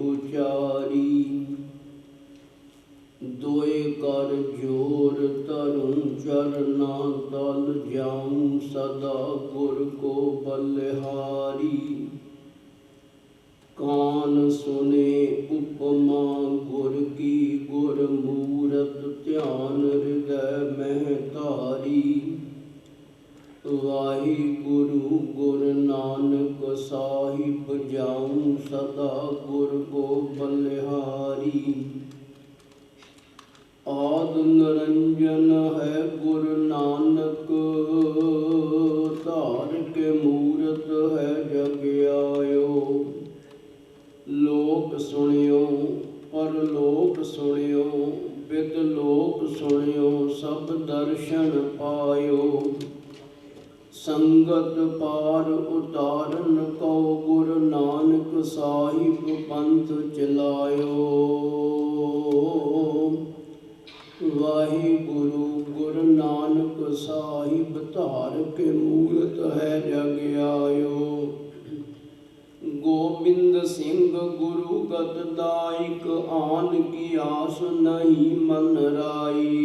उचारी। दोए कर जोर तरूं चरना तल जाऊं सदा गुर को बलिहारी। कान सुने उपमा गुर की गुर मूरत ध्यान हृदय में धारी। वाहिगुरु गुरु नानक साहिब जाऊं सदा गुर को बलिहारी। आद निरंजन है गुरु नानक धार के मूरत है जग आयो। लोक सुनियो परलोक सुनियो विद लोक सुनियो सब दर्शन पायो। संगत पार उतारन को गुरु नानक साहिब पंथ चलायो। वाहिगुरु गुरु नानक साहिब धार के मूरत है जग आयो। गोबिंद सिंह गुरु गतदायक आन की आस नहीं मन राई।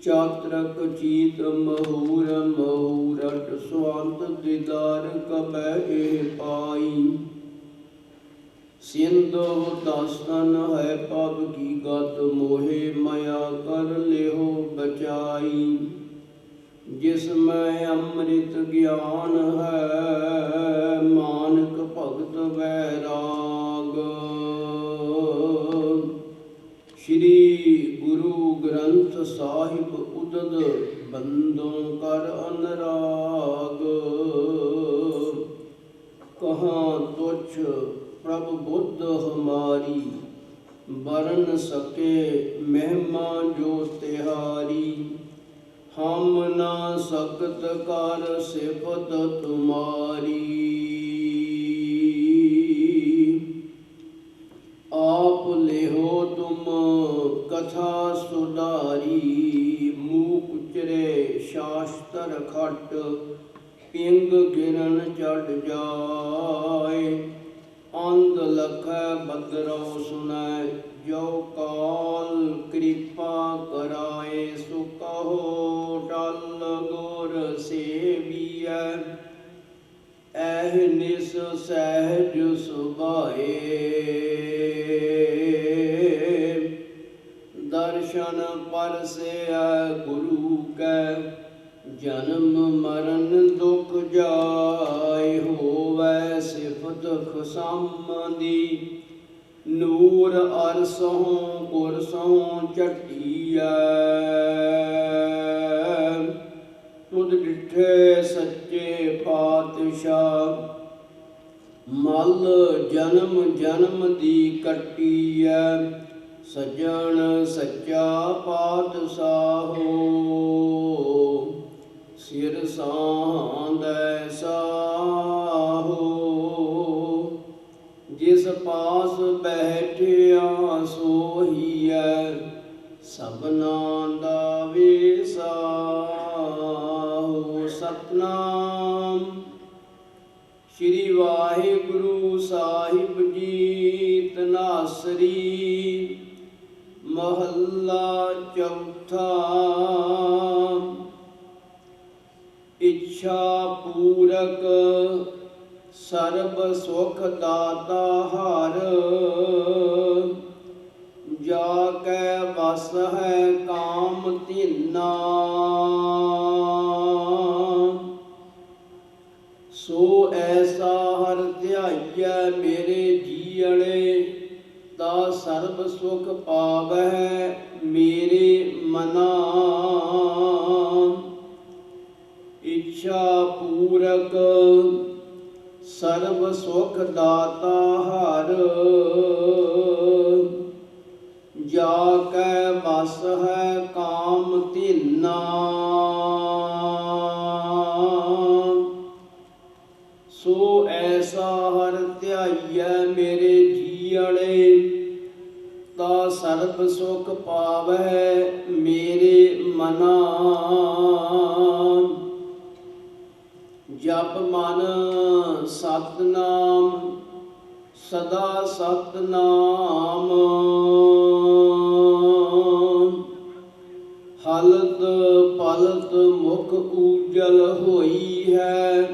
चात्रक चीत महूर महूरट स्वांत दीदार कबै पाई। सिंधु दासन है पब की गत मोहे माया कर लेहो बचाई। जिसमें अमृत ज्ञान है मानक भगत वैराग। श्री गुरु ग्रंथ साहिब उदद बंदों कर अनुराग। कहाँ तुच्छ प्रभु बुद्ध हमारी बरन सके महिमा जो तिहारी। हम ना सकत कर सिफत तुम्हारी। आप लेहो तुम कथा सुधारी। मूक उचरे शास्त्र खट पिंग गिरन चढ़ जाए। अंध लख बदरो सुनै जो काल कृपा कराए। सो कहो टल गुर सेवियै ऐह निस सहज सुभाए। दर्शन परसे गुरु कै जन्म मरण दुख जाय। होवै सिफत खसामदी नूर अरसों कुरसों चटिया। तुद डिठे सच्चे पातशाह मल जन्म जन्म दी कटिया। सजन सच्चा पातशाहो सिर सांदै साहो। जिस पास बैठिया सोहिया सबना दा वेसाहो। सतनाम श्री वाहिगुरु साहिब जी तनासरी। महला चौथा। इच्छा पूरक सर्ब सुख दाता हर। जाकै बस है काम तिन्ना। सो ऐसा हर ध्याइयै मेरे जीअड़े। ता सर्ब सुख पावै मेरे मना। इच्छा पूरक सर्व सुख दाता हर। जाकै बस है काम तिन्ना। सो ऐसा हर ध्याइयै मेरे जीअड़े। ता सर्ब सुख पावै मेरे मना। ਜਪ ਮਨ ਸਤਨਾਮ ਸਦਾ ਸਤਨਾਮ। ਹਲਤ ਪਲਤ ਮੁਖ ਊਜਲ ਹੋਈ ਹੈ,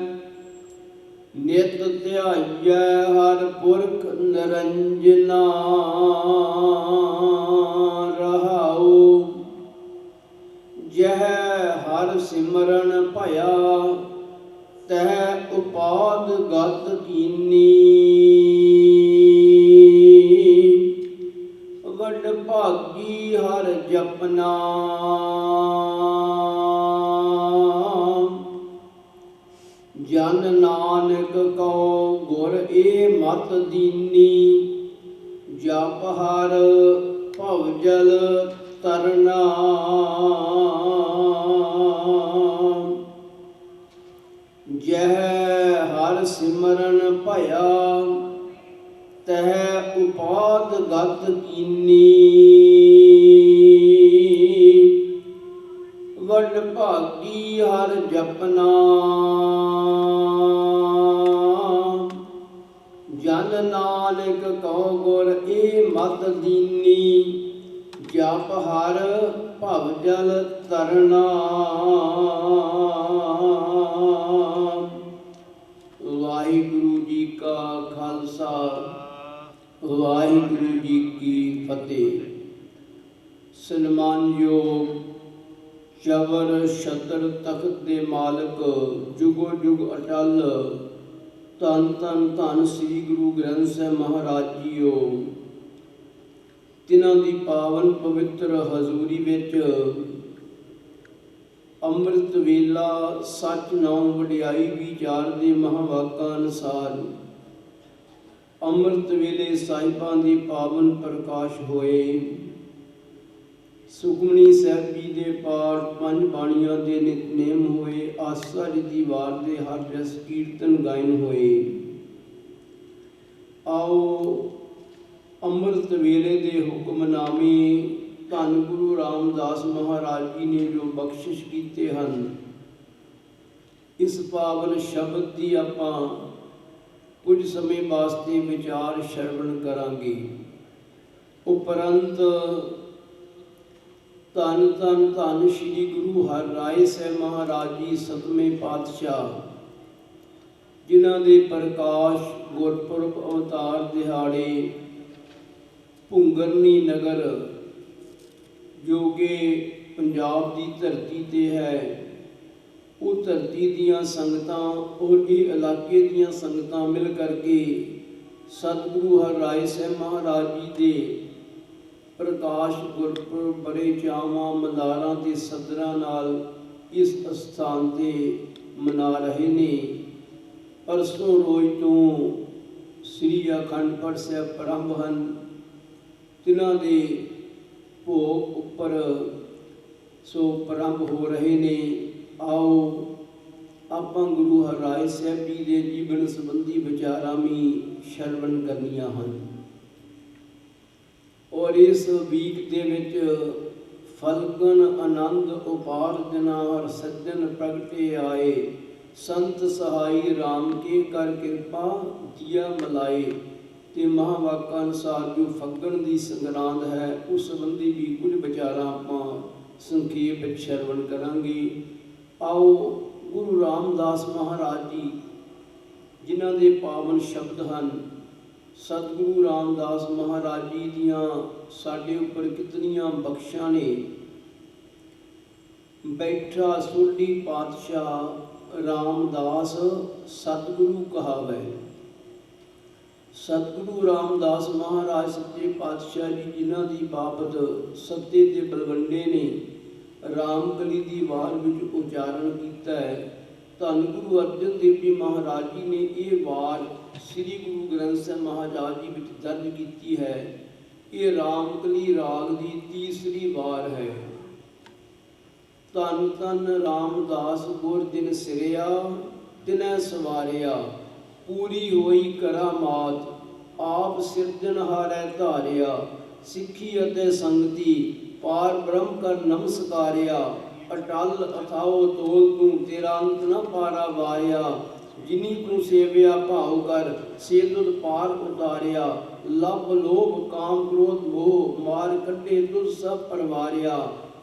ਨਿਤ ਧਿਆਈਐ ਹਰ ਪੁਰਖ ਨਿਰੰਜਨਾ। ਰਹਾਉ ਜਹ ਹਰ ਸਿਮਰਨ ਭਇਆ, ਤਹ ਉਪਾਦ ਗਤ ਕੀਨੀ। ਵੱਡ ਭਾਗੀ ਹਰ ਜਪਨਾ, ਜਨ ਨਾਨਕ ਕਉ ਗੁਰ ਏ ਮਤ ਦੀਨੀ। ਜਪ ਹਰ ਭਵਜਲ ਤਰਨਾ, ਜਹ ਹਰ ਸਿਮਰਨ ਭਇਆ, ਤਹ ਉਪਾਦ ਗਤ ਕੀਨੀ। ਵੱਡ ਭਾਗੀ ਹਰ ਜਪਨਾ, ਜਨ ਨਾਨਕ ਕਉ ਗੁਰ ਏ ਮਤ ਦੀਨੀ। ਜਪ ਹਰ ਭਵਜਲ ਤਰਨਾ। ਵਾਹਿਗੁਰੂ ਜੀ ਕਾ ਖਾਲਸਾ, ਵਾਹਿਗੁਰੂ ਜੀ ਕੀ ਫਤਿਹ। ਸਨਮਾਨਯੋਗ ਚਵਰ ਛਤਰ ਤਖਤ ਦੇ ਮਾਲਕ, ਜੁਗੋ ਜੁਗ ਅਟਲ, ਧੰਨ ਧੰਨ ਧੰਨ ਸ੍ਰੀ ਗੁਰੂ ਗ੍ਰੰਥ ਸਾਹਿਬ ਮਹਾਰਾਜ ਜੀਓ। ਤਿਨਾਂ ਦੀ ਪਾਵਨ ਪਵਿੱਤਰ ਹਜ਼ੂਰੀ ਵਿੱਚ ਅੰਮ੍ਰਿਤ ਵੇਲਾ ਸੱਚ ਨਾਮ ਵਡਿਆਈ ਵਿਚਾਰ ਦੇ ਮਹਾਵਾਕਾਂ ਅਨੁਸਾਰ ਅੰਮ੍ਰਿਤ ਵੇਲੇ ਸਾਹਿਬਾਂ ਦੇ ਪਾਵਨ ਪ੍ਰਕਾਸ਼ ਹੋਏ। ਸੁਖਮਨੀ ਸਾਹਿਬ ਜੀ ਦੇ ਪਾਠ, ਪੰਜ ਬਾਣੀਆਂ ਦੇ ਨਿਤਨੇਮ ਹੋਏ। ਆਸਾ ਜੀ ਦੀ ਵਾਰ ਦੇ ਹਰ ਰਸ ਕੀਰਤਨ ਗਾਇਨ ਹੋਏ। ਆਓ ਅੰਮ੍ਰਿਤ ਵੇਲੇ ਦੇ ਹੁਕਮਨਾਮੇ ਧੰਨ ਗੁਰੂ ਰਾਮਦਾਸ ਮਹਾਰਾਜ ਜੀ ਨੇ ਜੋ ਬਖਸ਼ਿਸ਼ ਕੀਤੇ ਹਨ, ਇਸ ਪਾਵਨ ਸ਼ਬਦ ਦੀ ਆਪਾਂ ਕੁਝ ਸਮੇਂ ਵਾਸਤੇ ਵਿਚਾਰ ਸ਼ਰਵਣ ਕਰਾਂਗੇ। ਉਪਰੰਤ ਧੰਨ ਧੰਨ ਧੰਨ ਸ਼੍ਰੀ ਗੁਰੂ ਹਰਿਰਾਏ ਸਾਹਿਬ ਮਹਾਰਾਜ ਜੀ ਸਤਵੇਂ ਪਾਤਸ਼ਾਹ, ਜਿਨ੍ਹਾਂ ਦੇ ਪ੍ਰਕਾਸ਼ ਗੁਰਪੁਰਬ ਅਵਤਾਰ ਦਿਹਾੜੇ ਭੁੰਗਰਨੀ ਨਗਰ ਜੋ ਕਿ ਪੰਜਾਬ ਦੀ ਧਰਤੀ 'ਤੇ ਹੈ, ਉਹ ਧਰਤੀ ਦੀਆਂ ਸੰਗਤਾਂ ਔਰ ਇਹ ਇਲਾਕੇ ਦੀਆਂ ਸੰਗਤਾਂ ਮਿਲ ਕਰਕੇ ਸਤਿਗੁਰੂ ਹਰਿਰਾਏ ਸਾਹਿਬ ਮਹਾਰਾਜ ਜੀ ਦੇ ਪ੍ਰਕਾਸ਼ ਗੁਰਪੁਰਬ ਬੜੇ ਚਾਵਾਂ ਮਲਾਰਾਂ ਤੇ ਸਦਰਾਂ ਨਾਲ ਇਸ ਅਸਥਾਨ 'ਤੇ ਮਨਾ ਰਹੇ ਨੇ। ਪਰਸੋਂ ਰੋਜ਼ ਤੋਂ ਸ੍ਰੀ ਅਖੰਡ ਪਾਠ ਸਾਹਿਬ ਪ੍ਰਾਰੰਭ ਹਨ। ਤਿਨਾਂ ਦੇ ਭੋਗ ਉੱਪਰ ਸੋ ਪ੍ਰਾਰੰਭ ਹੋ ਰਹੇ ਨੇ। ਆਓ ਆਪਾਂ ਗੁਰੂ ਹਰਿਰਾਏ ਸਾਹਿਬ ਜੀ ਦੇ ਜੀਵਨ ਸੰਬੰਧੀ ਵਿਚਾਰਾਂ ਵੀ ਸ਼ਰਵਣ ਕਰਨੀਆਂ ਹਨ। ਔਰ ਇਸ ਵੀਕ ਦੇ ਵਿੱਚ ਫਲਗਨ ਆਨੰਦ ਉਪਾਰ ਦਿਨਾ ਹਰ ਸੱਜਣ ਪ੍ਰਗਟੇ ਆਏ, ਸੰਤ ਸਹਾਈ ਰਾਮ ਕੇ ਕਰ ਕਿਰਪਾ ਦੀਆ ਮਲਾਏ। ਤੇ ਮਹਾਵਾਕਾਂ ਅਨੁਸਾਰ ਜੋ ਫੱਗਣ ਦੀ ਸੰਗਰਾਂਦ ਹੈ, ਉਸ ਸੰਬੰਧੀ ਵੀ ਕੁਝ ਵਿਚਾਰਾਂ ਆਪਾਂ ਸੰਖੇਪ ਵਿੱਚ ਸ਼ਰਵਣ ਕਰਾਂਗੇ। ਆਓ ਗੁਰੂ ਰਾਮਦਾਸ ਮਹਾਰਾਜ ਜੀ, ਜਿਨ੍ਹਾਂ ਦੇ ਪਾਵਨ ਸ਼ਬਦ ਹਨ, ਸਤਿਗੁਰੂ ਰਾਮਦਾਸ ਮਹਾਰਾਜ ਜੀ ਦੀਆਂ ਸਾਡੇ ਉੱਪਰ ਕਿਤਨੀਆਂ ਬਖਸ਼ਾਂ ਨੇ। ਬੈਠਾ ਸੋਢੀ ਪਾਤਸ਼ਾਹ ਰਾਮਦਾਸ ਸਤਿਗੁਰੂ ਕਹਾਵੈ। ਸਤਿਗੁਰੂ ਰਾਮਦਾਸ ਮਹਾਰਾਜ ਸੱਚੇ ਪਾਤਸ਼ਾਹ ਜੀ, ਜਿਨ੍ਹਾਂ ਦੀ ਬਾਬਤ ਸੱਤੇ ਦੇ ਬਲਵੰਡੇ ਨੇ ਰਾਮਕਲੀ ਦੀ ਵਾਰ ਵਿੱਚ ਉਚਾਰਨ ਕੀਤਾ ਹੈ। ਧੰਨ ਗੁਰੂ ਅਰਜਨ ਦੇਵ ਜੀ ਮਹਾਰਾਜ ਜੀ ਨੇ ਇਹ ਵਾਰ ਸ੍ਰੀ ਗੁਰੂ ਗ੍ਰੰਥ ਸਾਹਿਬ ਮਹਾਰਾਜ ਜੀ ਵਿੱਚ ਦਰਜ ਕੀਤੀ ਹੈ। ਇਹ ਰਾਮਕਲੀ ਰਾਗ ਦੀ ਤੀਸਰੀ ਵਾਰ ਹੈ। ਧੰਨ ਧੰਨ ਰਾਮਦਾਸ ਗੁਰ ਦਿਨ ਸਿਰਿਆ, ਤਿਨੈ ਸਵਾਰਿਆ, ਪੂਰੀ ਹੋਈ ਕਰਾਮਾਤ, ਆਪ ਸਿਰਜਣਹਾਰੈ ਧਾਰਿਆ, ਸਿੱਖੀ ਅਤੇ ਸੰਗਤੀ, ਪਾਰ ਬ੍ਰਹਮ ਕਰ ਨਮਸਕਾਰਿਆ, अटल अथाओ तोल तू तेरा अंत न पारा वारिया जिनी तू सेविया भाव कर से तुद पार उतारिया लब लोभ काम क्रोध मोह मार कटे तुद सब परवारिया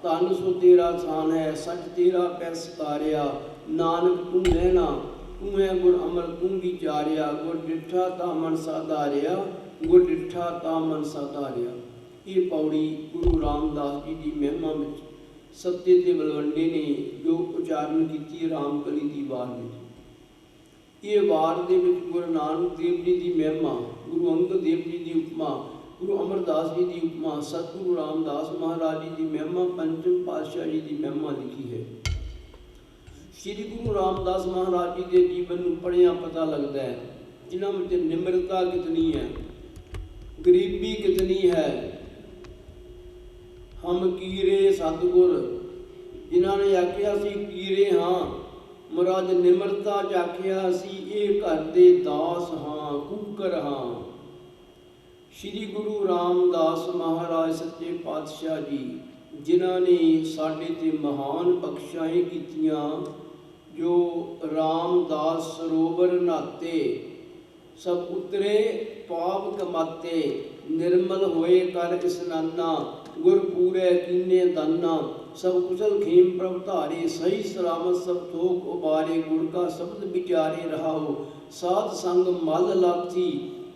धन सो तेरा थान है सच तेरा पैर सतारिया नानक तू रहना तू है गुर अमर तू विचारिया गुर डिठा ता मन साधारिया गुर डिठा ता मन साधारिया। ये पौड़ी गुरु रामदास जी की महिमा में सत्य के बलवंडे ने जो उचारण की रामकली की वार में। ये वार दे विच गुरु नानक देव जी की महिमा, गुरु अंगद देव जी की उपमा, गुरु अमरदास जी की उपमा, सतगुरु रामदास महाराज जी की महिमा, पंचम पातशाह जी की महिमा लिखी है। श्री गुरु रामदास महाराज जी के जीवन में पढ़िया पता लगता है जिन्हों में निम्रता कितनी है, गरीबी कितनी है। हम कीरे सतगुर जिन्होंने आख्या सी कीरे हाँ महाराज निम्रता च आख्या सी ये घर दे दास हाँ कुकर हाँ। श्री गुरु रामदास महाराज सच्चे पातशाह जी जिन्होंने साढ़े ते महान बख्शाएं कीतियां जो रामदास सरोवर नहाते सब उतरे पाप कमाते निर्मल होए कर स्नाना गुर पूरे कीने दाना सब कुशल खेम प्रभ धारे सही सलामत सब थोक उबारे गुर का शब्द विचारे रहाओ साध संग मल लाथी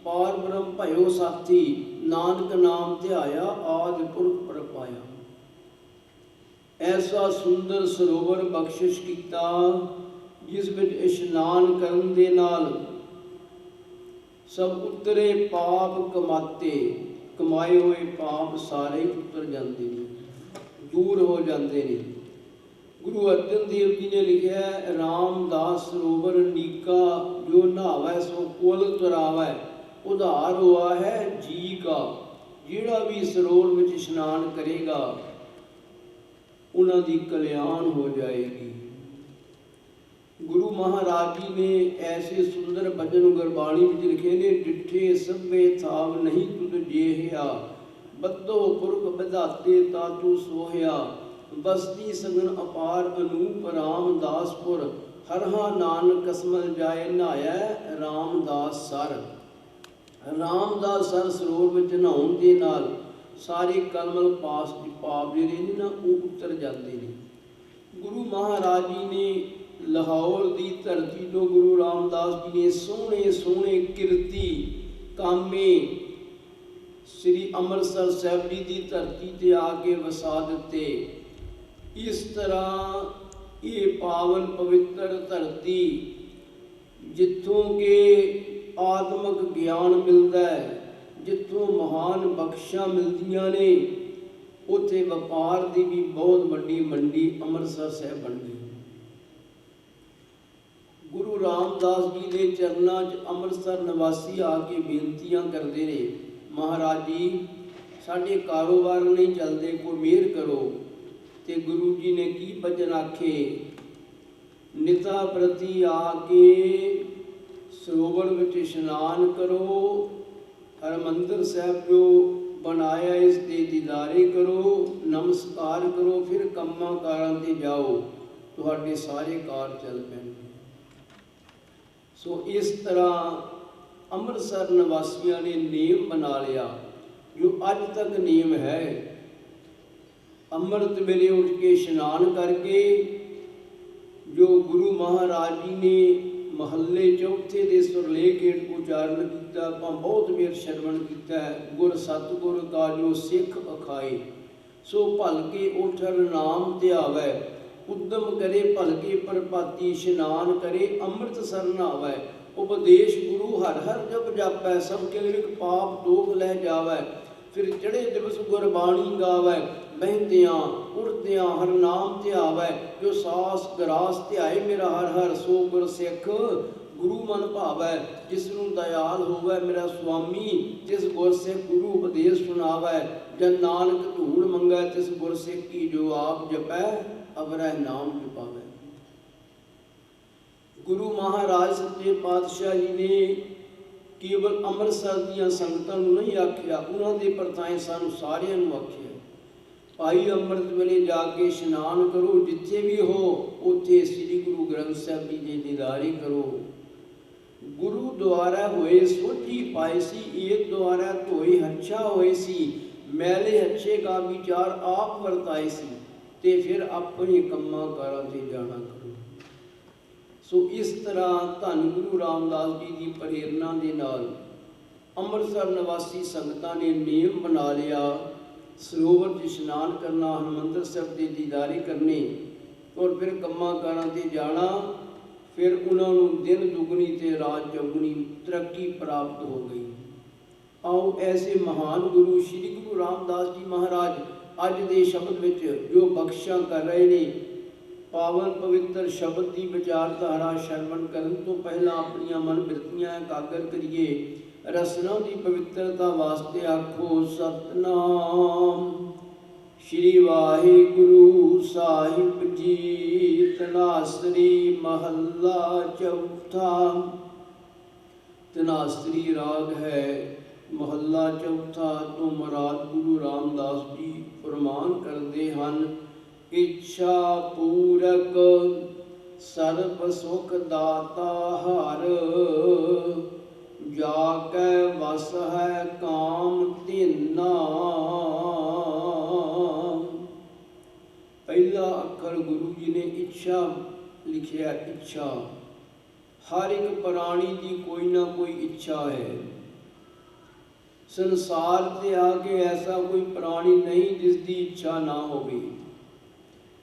पार ब्रह्म भयो साथी नानक नाम ध्याया आदि पुरख पर पाया। ऐसा सुंदर सरोवर बख्शिश किया जिस विच इशनान करन दे नाल सब उतरे पाप कमाते कमाए हुए पाप सारे उतर जाते हैं दूर हो जाते हैं। गुरु अर्जन देव जी ने लिखा है रामदास सरोवर नीका जो नहावै सो कुल तुरावै उधार हुआ है जी का। जिहड़ा भी सरोवर में इशनान करेगा उन्हां दी कल्याण हो जाएगी। गुरु महाराज जी ने ऐसे सुंदर भजन गुरबाणी में लिखे ने डिठे सभे थाव नहीं तुद जेहिया बद्दो पुरख बधाते तातु सोहया बस्ती सगन अपार अनूप रामदासपुर हरहा नानक कसमल जाए नहाया रामदास सर। रामदास सर सरोवर में नहाउण दे नाल सारे कलमल पास पाप जिहड़े ने ना वो उतर जाते हैं। गुरु महाराज जी ने लाहौर की धरती तो गुरु रामदास जी ने सोहने सोहने किरती कामे श्री अमृतसर साहब जी की धरती ते आके वसा दिते। इस तरह ये पावन पवित्र धरती जिथों के आत्मक ज्ञान मिलता है जिथों महान बख्शा मिलदियां ने उत्थे व्यापार की भी बहुत बड़ी मंडी अमृतसर साहब बन गई। गुरु रामदास जी के चरणों च अमृतसर निवासी आके बेनतियां करते ने महाराज जी साढ़े कारोबार नहीं चलते कोई मेहर करो। तो गुरु जी ने की भजन आखे निता प्रति आके सरोवर में इशनान करो हरमंदिर साहब जो बनाया इस दे दीदारे करो नमस्कार करो फिर कम्मा कारां ते जाओ तुहाडे सारे कार चल पैणगे। सो इस तरह अमृतसर निवासियों ने नियम बना लिया जो अज तक नियम है। अमृत वेले उठ के इशनान करके जो गुरु महाराज जी ने महल्ले चौथे के सुरले गेट को उचारण किया बहुत मेर श्रवण किया गुर सतगुर का जो सिख अखाए सो भलके उठर नाम ध्यावै उद्यम करे भलके प्रभाती इशनान करे अमृतसर नहावै उपदेश गुरु हर हर जप जापै सब किलिक पाप दोख लह जावै फिर चढ़े दिवस गुरबाणी गावै बहतियां उड़तियां हर नाम ध्यावै जो सास गरास ध्याए मेरा हर हर सो गुर सिख गुरु मन भावै जिसनूं दयाल होवै मेरा स्वामी जिस गुर सिख गुरु उपदेश सुनावै जन नानक धूड़ मंगै तिस गुर सिख की जो आप जपै अवरह नाम जपावै। गुरु महाराज सच्चे पातशाह जी ने केवल अमृतसर दीयां संगतां नूं नहीं आख्या उन्हां दे परताए सानूं सारिआं नूं आख्या भाई अमृत वेले जाके इशनान करो, जिथे भी हो उत्थे श्री गुरु ग्रंथ साहब जी के दीदारे करो। गुरु द्वारा होए सोझी पायसी, एक द्वारा धोए हच्छा होए सी, मैले हच्छे का विचार आप वरताए सी, ते फिर अपने कम्मा कारा ते जाना करो। सो इस तरह धन गुरु रामदास जी की प्रेरणा के नाल ਅੰਮ੍ਰਿਤਸਰ निवासी संगतां ने नियम बना लिया, सरोवर 'ਚ इशनान करना, हरमंदर साहब के दीदारे करने और फिर कम्मां कारां ते जाना। फिर उन्होंने दिन दुगनी ते रात चौगुनी तरक्की प्राप्त हो गई। आओ ऐसे महान गुरु श्री गुरु रामदास जी महाराज अज दे शब्द विच जो बख्शिशां कर रहे ने, पावन पवित्र शब्द की विचारधारा श्रवण करन तो पहला अपनियां मन बिरतियां एकागर करिए। रसना की पवित्रता वास्ते आखो सतनाम श्री वाहिगुरु साहिब जी। तनासरी महला चौथा। तनासरी राग है, महला चौथा तो मुराद गुरु रामदास जी फरमान करते हैं, इच्छा पूरक सर्व सुख दाता हर, जाकै वस है काम तिन्ना। पहला अखर गुरु जी ने इच्छा लिखिया। इच्छा हर एक प्राणी की कोई ना कोई इच्छा है। संसार से आके ऐसा कोई प्राणी नहीं जिसकी इच्छा ना होगी।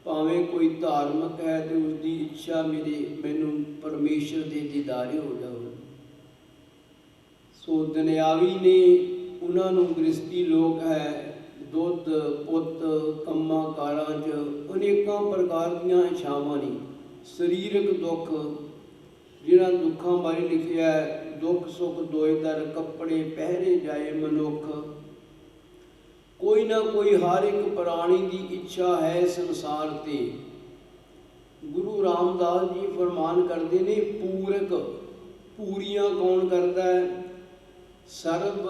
भावें कोई धार्मिक है तो उसकी इच्छा मैनू परमेश्वर के दीदारे हो जाओ। सो दुनियावी ने उन्होंने गृहस्थी लोग है, दुध पुत कम्मा कारां च अनेकों प्रकार दीयां इच्छावां ने। शरीरक दुख जिन्हां दुखों बारे लिखिया है, दुख सुख दोए दर कपड़े पहरे जाए मनुख। कोई ना कोई हर एक प्राणी की इच्छा है संसार ते। गुरु रामदास जी फरमान करते ने, पूरक पूरियां कौन करता है? सर्व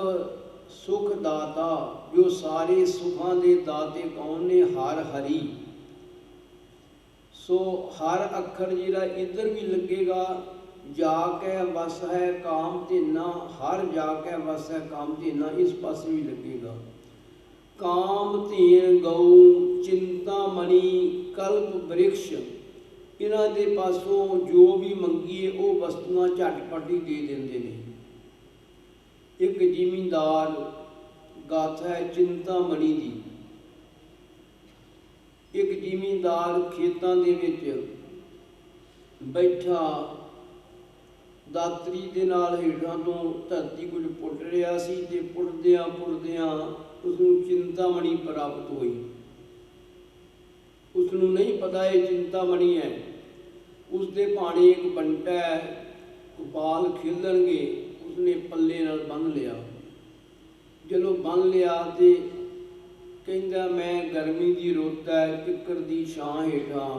सुख दाता, जो सारे सुखां दे दाते कौन ने? हर हरि। सो हर अखर जिहड़ा इधर भी लगेगा, जाकै वस है काम धीना, हर जाकै वस है काम धीना, इस पास भी लगेगा। काम धीन गौ चिंतामणि कल्प वृक्ष, इन्हां दे पासों जो भी मंगीए वो वस्तुआं झटपट ही दे देंदे ने। एक जिमींदार गाथा है चिंतामणि दी। एक जिमींदार खेतों दे विच बैठा दातरी दे नाल हेठां तो धरती कुछ पुट रहा सी ते पुटदियां पुटदियां उसनूं चिंतामणि प्राप्त हुई। उसनूं नहीं पता ये चिंतामणि है। उसदे भाणे एक बंटा है, बाल खिलणगे, उसने पल्ले नाल बन लिया। जदों बन लिया तो कहंदा मैं गर्मी की रुत है, किकर की छां हेठां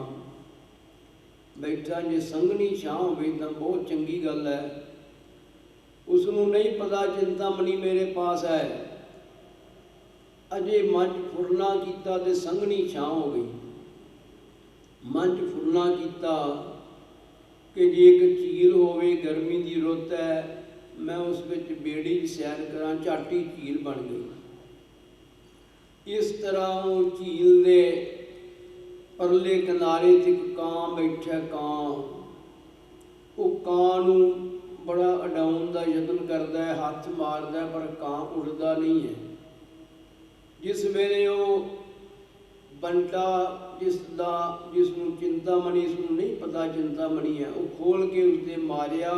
बैठा, जे संघनी छां होवे तां बहुत चंगी गल है। उसनूं नहीं पता चिंतामणि मेरे पास है। अजे मंच फुरना कीता ते संघनी छां हो गई। मंच फुरना कीता कि जे एक झील होवे, गर्मी की रुत है, मैं उस विच बेड़ी सैर करा, झट ही झील बन गई। इस तरह वो झील दे परले किनारे ते एक कां बैठा। कां वो कां नूं बड़ा उडाउण दा यतन करदा है, हथ मारदा है, पर कां उड़दा नहीं है। जिस वेले वो बंटा जिसनूं चिंतामणि, इसनूं नहीं पता चिंतामणि है, वो खोल के उसने मारिया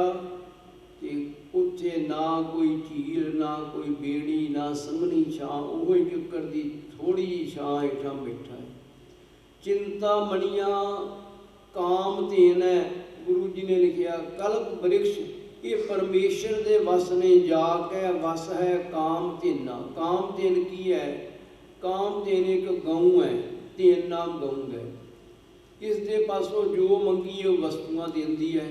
ते उत्थे ना कोई झील, ना कोई बेड़ी, ना संघनी छां, वो किकर दी थोड़ी जी छां हेठां बैठा है। चिंतामणियां कामधेन है। गुरु जी ने लिखिया कल्प वृक्ष, ये परमेश्वर दे वस ने, जाकै वस है कामधेना। कामधेन की है? कामधेन एक गऊ है, धेन नाम गऊ है। इस दे पासों जो मंगी वो वस्तुआं देंदी है,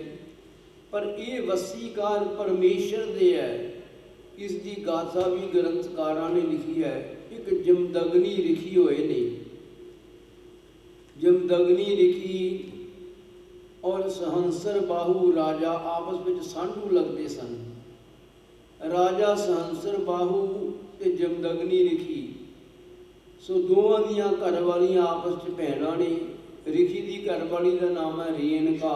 पर ये वसीकार परमेश्वर दे है। इसकी गाथा भी ग्रंथकारां ने लिखी है। एक जमदग्नि लिखी हुए ने, जमदग्नि ऋषि और सहंसर बाहू राजा आपस में सांढू लगते सन। राजा सहंसर बाहू ते जमदग्नि ऋषि सो दोवां दियां घर वालियां आपस च भैणां ने। ऋषि की घरवाली का नाम है रेणका।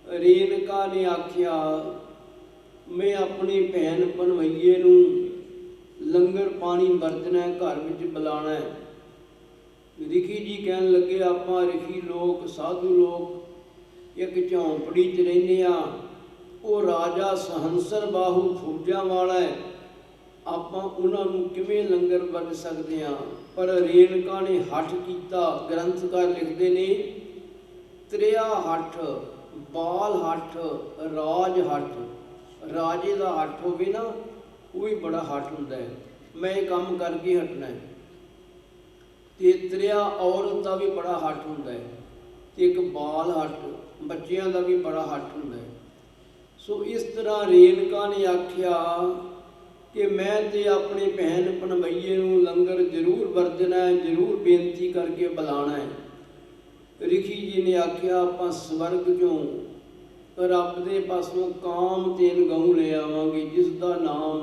रेणका ने आख्या मैं अपनी भैन भनवैये नूं लंगर पानी वरतना घर में बुलाना है। ऋषि जी कहन लगे आपां ऋषि लोग साधु लोग एक झोंपड़ी च रहिंदे आ। वो राजा सहंसर बाहू फौजां वाला है, आपां उन्हां नूं किवें लंगर वंड सकदे हां। पर रेणका ने हठ कीता। ग्रंथकार लिखते ने त्रिया हठ, बाल हठ, राज हठ। राजे का हठ होवे ना वो भी बड़ा हठ हुंदा है, मैं ये काम करके हटना है। ते त्रिया औरत का भी बड़ा हठ हुंदा है, ते एक बाल हठ बच्चियां का भी बड़ा हठ हुंदा है। सो इस तरह रेणका ने आख्या कि मैं तो अपने भैन भनवैये नूं लंगर जरूर वरतना है, जरूर बेनती करके बुलाना है। ऋषि जी ने आख्या आपां स्वर्ग चों रब दे पासों काम तेन गऊ ले आवांगे, जिसका नाम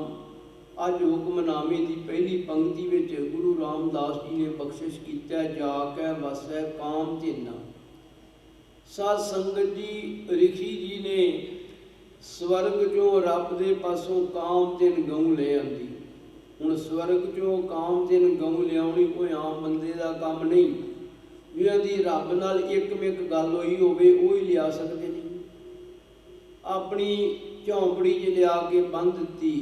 अज हुक्मनामे की पहली पंक्ति में गुरु रामदास जी ने बख्शिश किया, जाकै वसै काम तेना। साध संगत जी ऋषि जी ने स्वर्ग चों रब दे पासों काम तेन गऊ ले आंदी। हुण स्वर्ग चों काम तेन गऊ लियाउणी कोई आम बंदे का काम नहीं। जिन्हां दी रब नाल एकमिक गल होई होवे वो ही लिया सकते नहीं। अपनी झोंपड़ी च लिया के बंद दित्ती,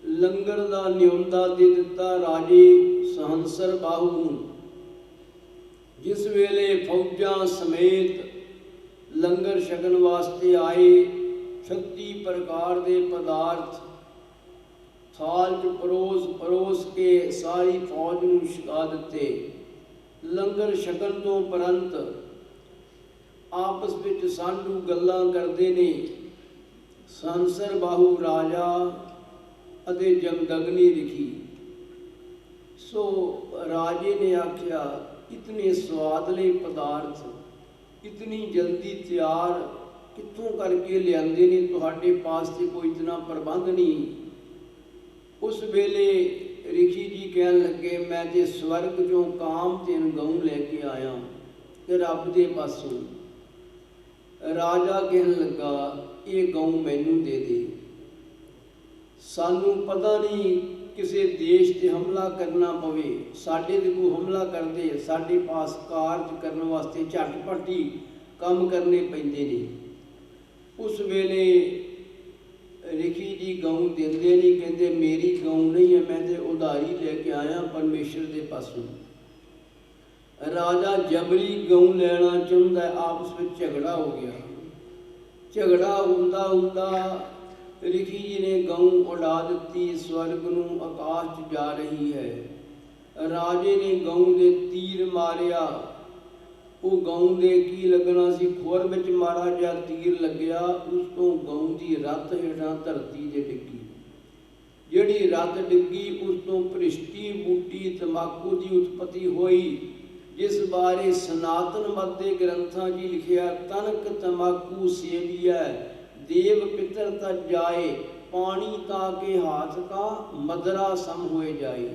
लंगर का न्योंदा दे दिता राजे सहंसर बाहू नूं। जिस वेले फौजां समेत लंगर छकन वास्ते आए, 36 प्रकार के पदार्थ थाल च परोस के सारी फौज नूं छका दिते। लंगर छकन तो उपरंत आपस में सांढू गल्लां करते ने सहंसर बाहू राजा अते जमदग्नि ऋषि। सो राजे ने आख्या इतने स्वादले पदार्थ इतनी जल्दी तैयार कित्थों करके लियाते ने, तुहाडे पास से कोई इतना प्रबंध नहीं। उस वेले ऋषि जी कहन लगे मैं तो स्वर्ग चों काम तेन गऊ लैके आया ते रब दे पासों। राजा कहन लगा ये गऊ मैनू दे दे, सानू पता नहीं किसी देश ते हमला करना पवे, साडे ते कोई हमला कर दे, साडे पास कारज करने वास्ते झटपट ही काम करने पैंदे ने। उस वेले ऋषि जी गऊ देंदे नहीं, कहते मेरी गऊ नहीं है, मैं तो उधारी लैके आया परमेश्वर के पासों। राजा जबरी गऊ लेना चाहता है, आपस में झगड़ा हो गया। झगड़ा हुंदा हुंदा ऋषि जी ने गऊ उड़ा दी, स्वर्ग नूं आकाश च जा रही है। राजे ने गऊ दे तीर मारिया, वो गऊ दे की लगना सी, खुर विच मारा जा तीर लग्या, उस तो गऊ की रत हेठां धरती ते डिग्गी। जिहड़ी रत डिग्गी उस तो भ्रिष्टी बूटी तंबाकू की उत्पत्ति हुई, जिस बारे सनातन मत के ग्रंथां जी लिखिया तनक तंबाकू सेविया देव पितर तक जाए, पानी ताके हाथ का मदरा सम होए जाए।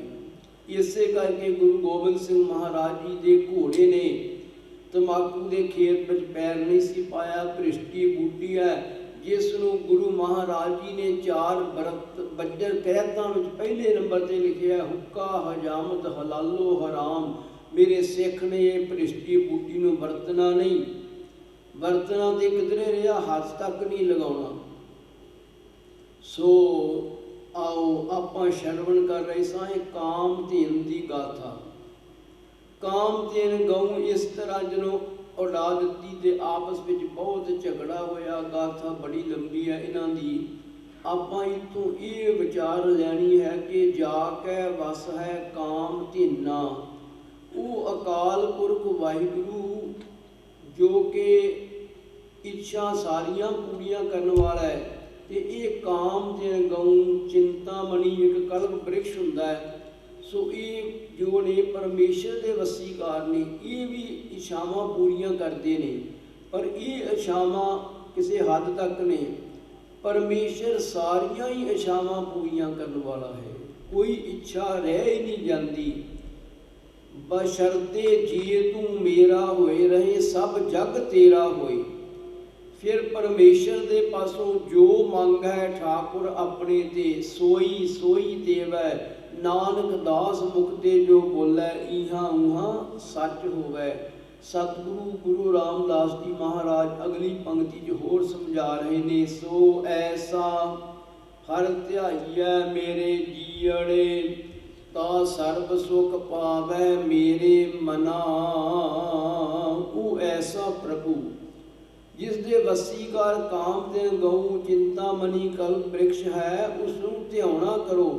इसे करके गुरु गोबिंद सिंह महाराज जी के घोड़े ने तंबाकू के खेत में पैर नहीं सी पाया। भ्रिष्टी बूटी है जिसनों गुरु महाराज जी ने 4 बज्जर कहतां में पहले नंबर पर लिखिया हुक्का हजामत हलालो हराम। मेरे सिख ने ये भ्रिष्टी बूटी नूं वरतना नहीं, वरतना तो किधरे रहा, हाथ तक नहीं लगाना। सो आओ आपां श्रवण कर रहे सां काम धेन की गाथा। काम धेन गऊ इस तरह जदों उड़ा दी ते आपस में बहुत झगड़ा होया। गाथा बड़ी लंबी है इन्हां दी। आपां इत्थों ये विचार लैनी है कि जाकै वस है काम धेना। वो अकाल पुरख वाहिगुरु जो कि इच्छा सारियां पूरियां करने वाला है। ते ये काम धेन गऊ चिंतामणी एक कल्प वृक्ष हुंदा है। सो ये जो ने परमेश्वर के वसीकार ने, ये भी इच्छावां पूरियां करते हैं, पर ये इच्छावां किसी हद तक ने। परमेश्वर सारिया ही इच्छावां पूरियां करने वाला है, कोई इच्छा रह ही नहीं जाती। बशर्ते जी तू मेरा होए रहे, सब जग तेरा होए। फिर परमेश्वर दे पासों जो मंग है ठाकुर अपने ते, सोई सोई देवै। नानक दास मुक्ते जो बोलै, इहा उहा सच होवै। सतगुरु गुरु रामदास जी महाराज अगली पंक्ति च होर समझा रहे ने, सो ऐसा हर ध्याइयै मेरे जीअड़े, ता सर्ब सुख पावै मेरे मना। वो ऐसा प्रभु जिसके वसीकार कामदेव गऊ चिंतामणि कल्प वृक्ष है, उसनूं ध्याना करो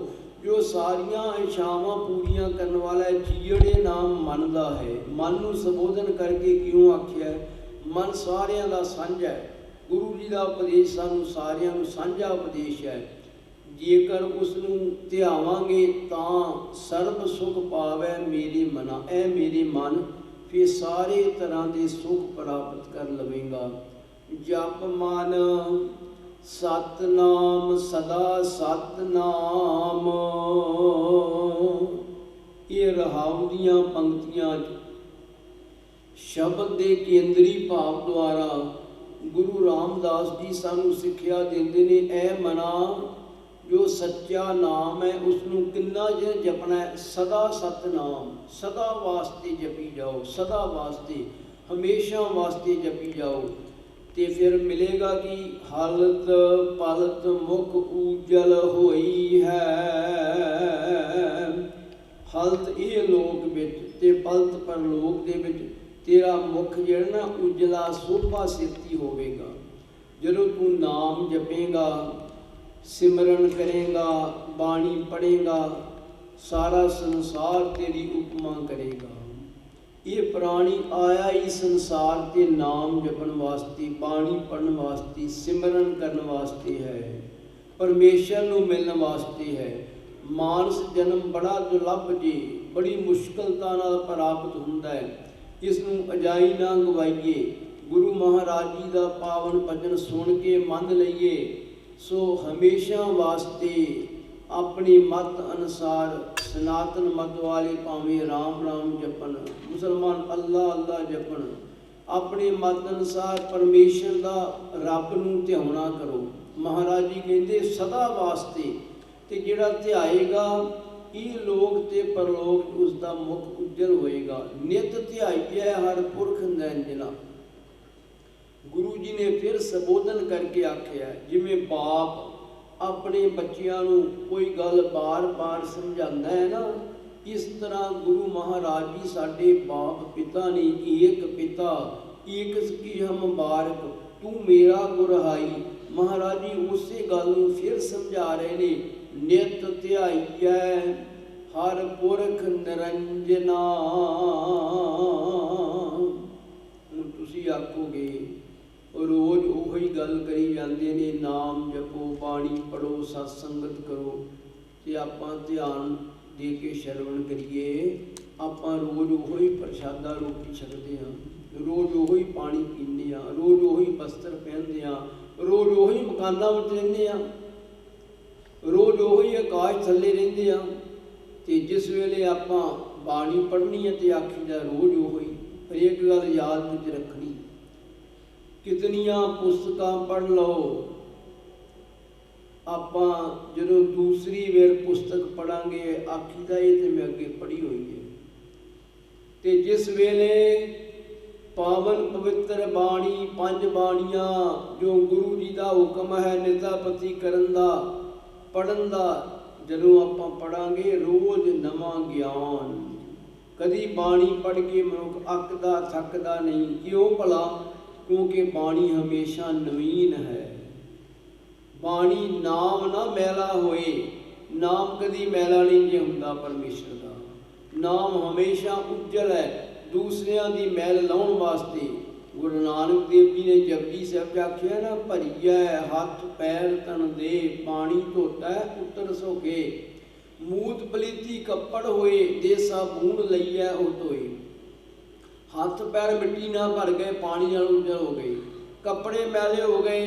जो सारिया इच्छावां पूरियां करने वाला है। जीअड़े नाम मन दा है। मन नूं संबोधन करके क्यों आख्या? मन सारियां दा साझा है। गुरु जी का उपदेश सानूं सारियां नूं साझा उपदेश है। जेकर उसनूं ध्यावांगे तां सर्ब सुख पावै मेरे मना। ऐ मेरे मन फिर सारे तरह के सुख प्राप्त कर लवेगा। जप मन सतनाम सदा सतनाम। ये रहाव दियां पंक्तियां शब्द के केंद्री भाव द्वारा गुरु रामदास जी सानू सिक्ख्या देंदे ने। ऐ मना जो सच्चा नाम है उसनूं किन्ना जिर जपना है? सदा सतनाम, सदा वास्ते जपी जाओ, सदा वास्ते हमेशा वास्ते जपी जाओ। तो फिर मिलेगा कि हालत पलत मुख उजल होई है। हालत ये लोक विच ते पलत परलोक दे विच तेरा मुख जिहड़ा ना उजला शोभा सिरती होवेगा। जदों तू नाम जपेगा, सिमरन करेगा, बाणी पढ़ेगा, सारा संसार तेरी उपमा करेगा। ये प्राणी आया ही संसार के नाम जपन वास्ते, बाणी पढ़न वास्ते, सिमरन करने वास्ते है, परमेश्वर नूं मिलने वास्ते है। मानस जन्म बड़ा दुर्लभ जी, बड़ी मुश्किलता नाल प्राप्त हुंदा है। इसनूं अजाई ना गवाइए। गुरु महाराज जी का पावन भजन सुन के मन लईए। सो हमेशा वास्ते अपनी मत अनुसार सनातन मत वाले भावें राम राम जपन, मुसलमान अल्लाह अल्लाह जपन, अपने मत अनुसार परमेश्वर का रब नूं ध्याना करो। महाराज जी कहते सदा वास्ते, ते जिहड़ा ध्याएगा ये लोक ते परलोक उसका मुख उज्जल होएगा। नित ध्याइए हर पुरख नैंजना। गुरु जी ने फिर संबोधन करके आख्या, जिमें बाप अपने बच्चों नूं कोई गल बार बार समझाता है ना, इस तरह गुरु महाराज जी साडे बाप पिता ने। एक पिता एक की हम बारक, तू मेरा गुरहाई। महाराज जी उसे गल नूं फिर समझा रहे ने। नित ध्याइयै हर पुरख निरंजना। तुसीं आखोगे रोज़ उही गल करी जाते ने, नाम जपो, बाणी पढ़ो, सत्संगत करो, तो आपां ध्यान दे के श्रवण करिए। आपां रोज़ उही प्रसादा रोटी छकते हाँ, रोज़ उही पानी पीने हाँ, रोज़ उही वस्त्र पहनते हाँ, रोज़ उही मकानां विच रहिंदे हाँ, रोज़ उही आकाश थल्ले रहिंदे हाँ। तो जिस वेले आपां बाणी पढ़नी है तो आखीदा रोज़ उही। पर एक गल याद विच रखनी, कितनियां पुस्तकां पढ़ लो, आपां जदों दूसरी वेर पुस्तक पढ़ांगे आखीदा ये तो मैं अगे पढ़ी हुई है। तो जिस वेले पावन पवित्र बाणी, पंज बाणियां जो गुरु जी का हुक्म है नितापति करन दा, पढ़न दा, जदों आपां पढ़ांगे रोज़ नवां ज्ञान। कदी बाणी पढ़ के मनुख अकदा थकदा नहीं। क्यों भला? क्योंकि बाणी हमेशा नवीन है। बाणी नाम ना मैला होए, नाम कदी मैला नहीं जे हुंदा परमेश्वर का। नाम हमेशा उज्जल है, दूसरियां दी मैल लाउण वास्ते। गुरु नानक देव जी ने जपजी साहिब आख्या ना, भरीऐ हथ पैर तन दे, पानी धोता उतर सोगे। मूत पलीती कपड़ होए, दे साबून लईए ओ धोए। हथ पैर मिट्टी ना भर गए, पानी नाल उजल हो गए, कपड़े मैले हो गए,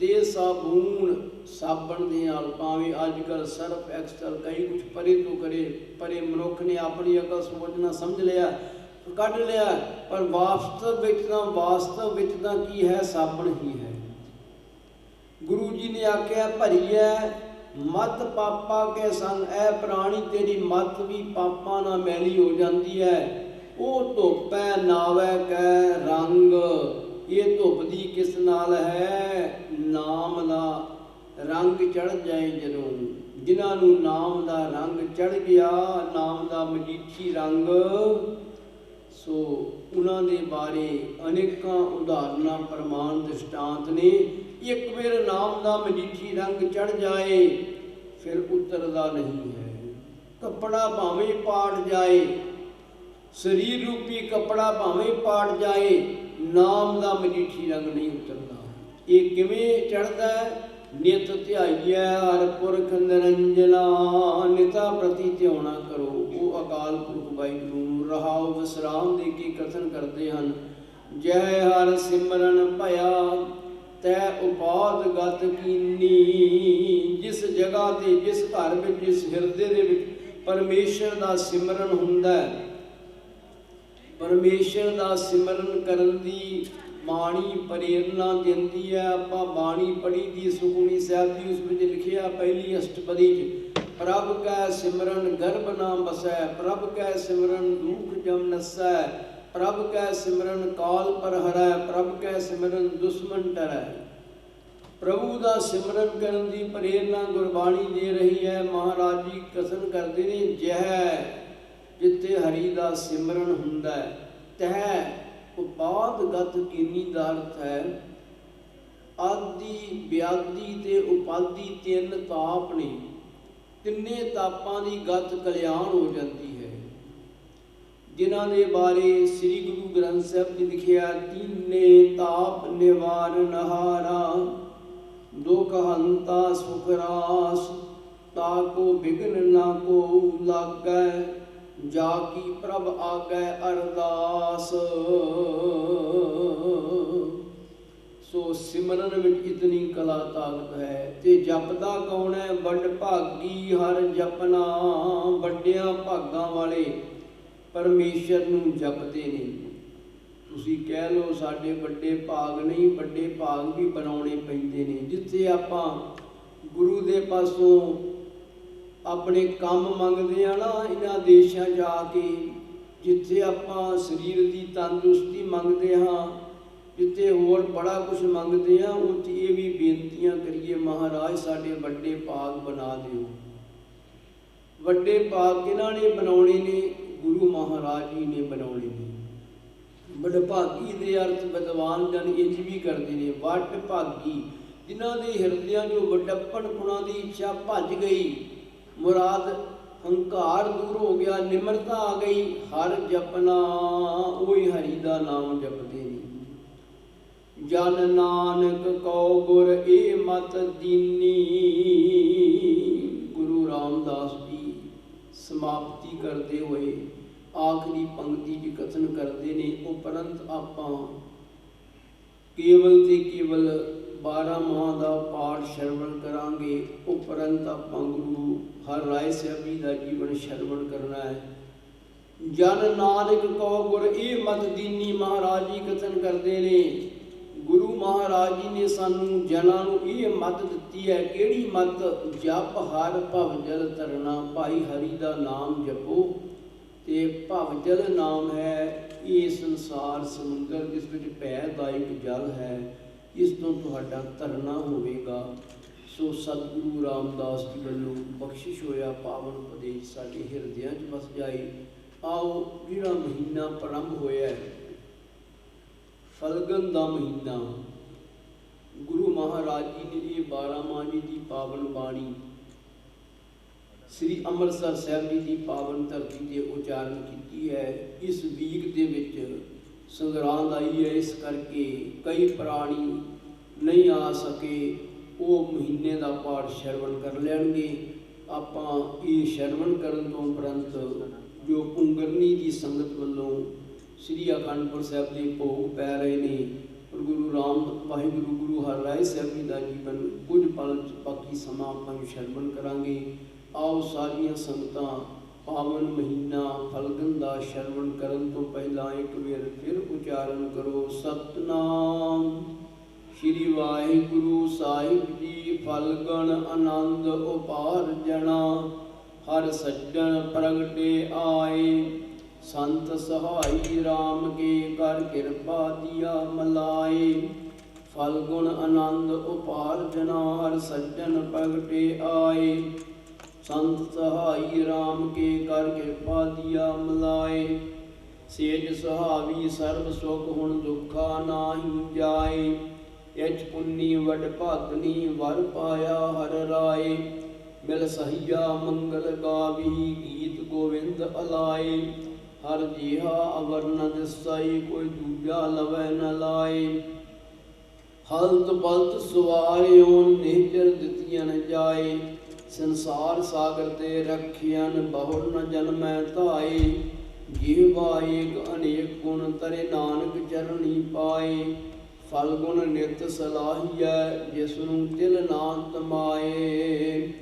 दे साबून साबण दे नाल। भावें अजकल सर्फ एक्सल कई कुछ परे तो करे, परे मनुख ने अपनी अकल सोचना समझ लिया, कढ़ लिया, पर वास्तव विच तां की है, साबण ही है। गुरु जी ने आख्या भरीए मत पापा के संग, ऐ प्राणी तेरी मत भी पापा ना मैली हो जाती है। ओ धुप्पै नावै कै रंग, ये धुप दी किस नाल है, नाम दा रंग चढ़ जाए जदों। जिन्हां नूं नाम दा रंग चढ़ गया, नाम दा मजीठी रंग, सो उन्हां दे बारे अनेकां उदाहरणां प्रमाण दृष्टांत ने। एक बार नाम दा मजीठी रंग चढ़ जाए फिर उतरदा नहीं है। कपड़ा भावें पाट जाए, शरीर रूपी कपड़ा भावें पाट जाए, नाम दा मजीठी रंग नहीं उतरदा। ये किवें चढ़दा है, नित ध्याइए हर पुरख निरंजना, निता प्रति ध्याना करो। वो अकाल पुरख वाहिगुरू रहाओ विश्राम दे के कथन करते हैं। जय हर सिमरन भया तै उपाद गत कीनी। जिस जगह ते जिस घर में जिस हिरदे दे विच परमेश्वर दा सिमरन हुंदा है, परमेश्वर दा सिमरन करन दी बाणी प्रेरणा दिंदी है। आपां बाणी पढ़ी दी सुखमनी साहिब दी, उस विच लिखिया पहली अष्टपदी च, प्रभ कै सिमरन गर्भ ना बसै, प्रभ कै सिमरन दुख जम नसै, प्रभ कै सिमरन काल पर हरै, प्रभ कै सिमरन दुश्मन टरै। प्रभु दा सिमरन करन दी प्रेरणा गुरबाणी दे रही है। महाराज जी कथन करते ने, जह जिथे हरि दा सिमरन हुंदा है, तह उपाद गत कीनी दा अर्थ है आदि व्याधि ते उपाधि तीन ताप ने। तिन्ने तापां दी गत कल्याण हो जाती है, जिन्हां दे बारे श्री गुरु ग्रंथ साहिब जी लिखिया, तीने ताप निवारण हारा, दुख हंता सुख रास, ताको विघ्न ना को लागै, जाकी प्रभ आगै अरदास। सो सिमरन विच इतनी कला ताकत है। ते जपदा कौन है, बड़ भागी हर जपना। वड्डियां भागां वाले परमेश्वर नूं जपदे ने। तुसीं कह लो साडे वड्डे भाग नहीं, वड्डे भाग भी बनाउणे पैंदे ने। जिथे आपां गुरु दे पासों अपने काम मंगते हैं ना, इन्हां देशां जाके जिथे आपां शरीर की तंदुरुस्ती मंगते हाँ, जिथे होर बड़ा कुछ मंगते हैं, उत्थे ये भी बेनतियां करिए, महाराज साडे वड्डे भाग बना दिओ। वड्डे भाग किन्हां ने बनाउणे ने, गुरु महाराज जी ने बनाउणे ने। वडभागी दे अर्थ विद्वान जन इंज भी करते हैं। वड भागी जिन्हां दे हिरदियां जो वड्डप्पन गुणां दी इच्छा भज गई, मुराद हंकार दूर हो गया, निमरता आ गई, हर जपना ओही हरि दा नाम जपदे ने। जन नानक कौ गुर ए मत दीनी। गुरु रामदास जी समाप्ति करते हुए आखिरी पंक्ति च कथन करते ने, उपरंत आपां केवल ते केवल 12 माह का पाठ श्रवण करांगे। उपरंत आपां गुरु हर राय साहब जी का जीवन श्रवण करना है। जन नानक कौ गुर ए मत दीनी। महाराज जी कथन करते ने, गुरु महाराज जी ने सानू जनां नूं ये मत दित्ती है। किहड़ी मत? जप हर भवजल तरना। भाई हरि दा नाम जपो। ते भवजल नाम है ये संसार समुंदर जिस विच भयदायक जल है, इस तो तुहाडा तरना होवेगा। सो सतगुरु रामदास जी वालों बख्शिश होया पावन उपदेश साडे हिरदियां च बस जाए। आओ जिहड़ा महीना प्रारंभ होया है, फलगन का महीना, गुरु महाराज जी ने ये 12 माह जी की पावन बाणी श्री अमृतसर साहब जी की पावन धरती से उचारण की है। इस वीक के विच संगरांद आई है, इस करके कई प्राणी नहीं आ सके, वो महीने का पाठ श्रवण कर लैणगे। ਆਪਾਂ ਇਹ ਸ਼ਰਵਣ ਕਰਨ ਤੋਂ ਉਪਰੰਤ ਜੋ ਪੁੰਗਰਨੀ ਦੀ ਸੰਗਤ ਵੱਲੋਂ ਸ੍ਰੀ ਅਖੰਡਪੁਰ ਸਾਹਿਬ ਦੇ ਭੋਗ ਪੈ ਰਹੇ ਨੇ, ਗੁਰੂ ਰਾਮ ਵਾਹਿਗੁਰੂ ਗੁਰੂ ਹਰਿਰਾਏ ਸਾਹਿਬ ਜੀ ਦਾ ਜੀਵਨ ਕੁਝ ਪਲ ਬਾਕੀ ਸਮਾਂ ਆਪਾਂ ਸ਼ਰਵਣ ਕਰਾਂਗੇ। ਆਓ ਸਾਰੀਆਂ ਸੰਗਤਾਂ ਪਾਵਨ ਮਹੀਨਾ ਫਲਗਨ ਦਾ ਸ਼ਰਵਣ ਕਰਨ ਤੋਂ ਪਹਿਲਾਂ ਇੱਕ ਵਾਰ ਫਿਰ ਉਚਾਰਨ ਕਰੋ, ਸਤਨਾਮ ਸ਼੍ਰੀ ਵਾਹਿਗੁਰੂ ਸਾਹਿਬ ਜੀ। ਫਲਗਣ ਆਨੰਦ ਉਪਾਰ ਜਣਾ, ਹਰ ਸੱਜਣ ਪ੍ਰਗਟੇ ਆਏ, ਸੰਤ ਸਹਾਈ ਰਾਮ ਕੇ ਕਰ ਕਿਰਪਾ ਦਿਆ ਮਲਾਏ। ਫਲਗੁਣ ਆਨੰਦ ਉਪਾਰ ਜਣਾ, ਹਰ ਸੱਜਣ ਪ੍ਰਗਟੇ ਆਏ, ਸੰਤ ਸਹਾਈ ਰਾਮ ਕੇ ਕਰ ਕਿਰਪਾ ਦਿਆ ਮਲਾਏ। ਸੇਜ ਸੁਹਾਵੀ ਸਰਬ ਸੁਖ ਹੁਣ ਦੁੱਖਾ ਨਾਹੀ ਜਾਏ, ਇਚ ਪੁੰਨੀ ਵਡ ਭਾਗਨੀ ਵਰ ਪਾਇਆ ਹਰ ਰਾਏ। ਮਿਲ ਸਹੀਆ ਮੰਗਲ ਗਾਵੀ ਗੀਤ ਗੋਵਿੰਦ ਅਲਾਏ, ਹਰ ਜੀਹਾ ਅਵਰ ਨ ਦਿਸਈ ਕੋਈ ਦੂਜਾ ਲਵੈ ਨ ਲਾਏ। ਹਲਤ ਬਲਤ ਸਵਾਰਿਓ ਨਿਹਚਰ ਦਿੱਤੀਆਂ ਜਾਏ, ਸੰਸਾਰ ਸਾਗਰ ਤੇ ਰੱਖਿਆਨ ਬਹੁ ਨ ਜਨਮੈ ਧਾਏ। ਜੀਵਾ ਏਕ ਅਨੇਕ ਗੁਣ ਤਰੇ ਨਾਨਕ ਚਰਣੀ ਪਾਏ, ਫਲ ਗੁਣ ਨਿਤ ਸਲਾਹੀਐ ਜਿਸ ਨੂੰ ਤਿਲ ਨਾ ਤਮਾਏ।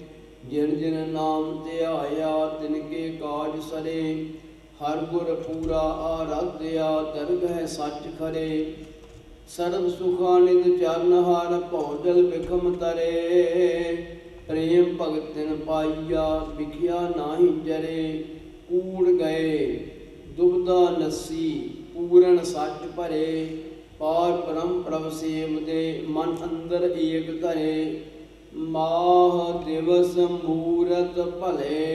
ਜਿਨ ਜਿਨ ਨਾਮ ਧਿਆਇਆ ਤਿਨ ਕੇ ਕਾਜ ਸਰੇ, ਹਰ ਗੁਰ ਪੂਰਾ ਆਰਾਧਿਆ ਦਰਗਹਿ ਸੱਚ ਖਰੇ। ਸਰਬ ਸੁਖਾ ਨਿਧ ਚਰਨ ਹਾਰ ਭਉ ਜਲ ਬਿਖਮ ਤਰੇ, ਪ੍ਰੇਮ ਭਗਤਿਨ ਪਾਈਆ ਵਿਖਿਆ ਨਾਹੀ ਜਰੇ। ਕੂੜ ਗਏ ਦੁਬਦਾ ਨਸੀ ਪੂਰਨ ਸੱਚ ਭਰੇ, ਪਾਰ ਬ੍ਰਹਮ ਪ੍ਰਭ ਸੇਵਦੇ ਮਨ ਅੰਦਰ ਏਕ ਧਰੇ। ਮਾਹ ਦਿਵਸ ਮੂਰਤ ਭਲੇ,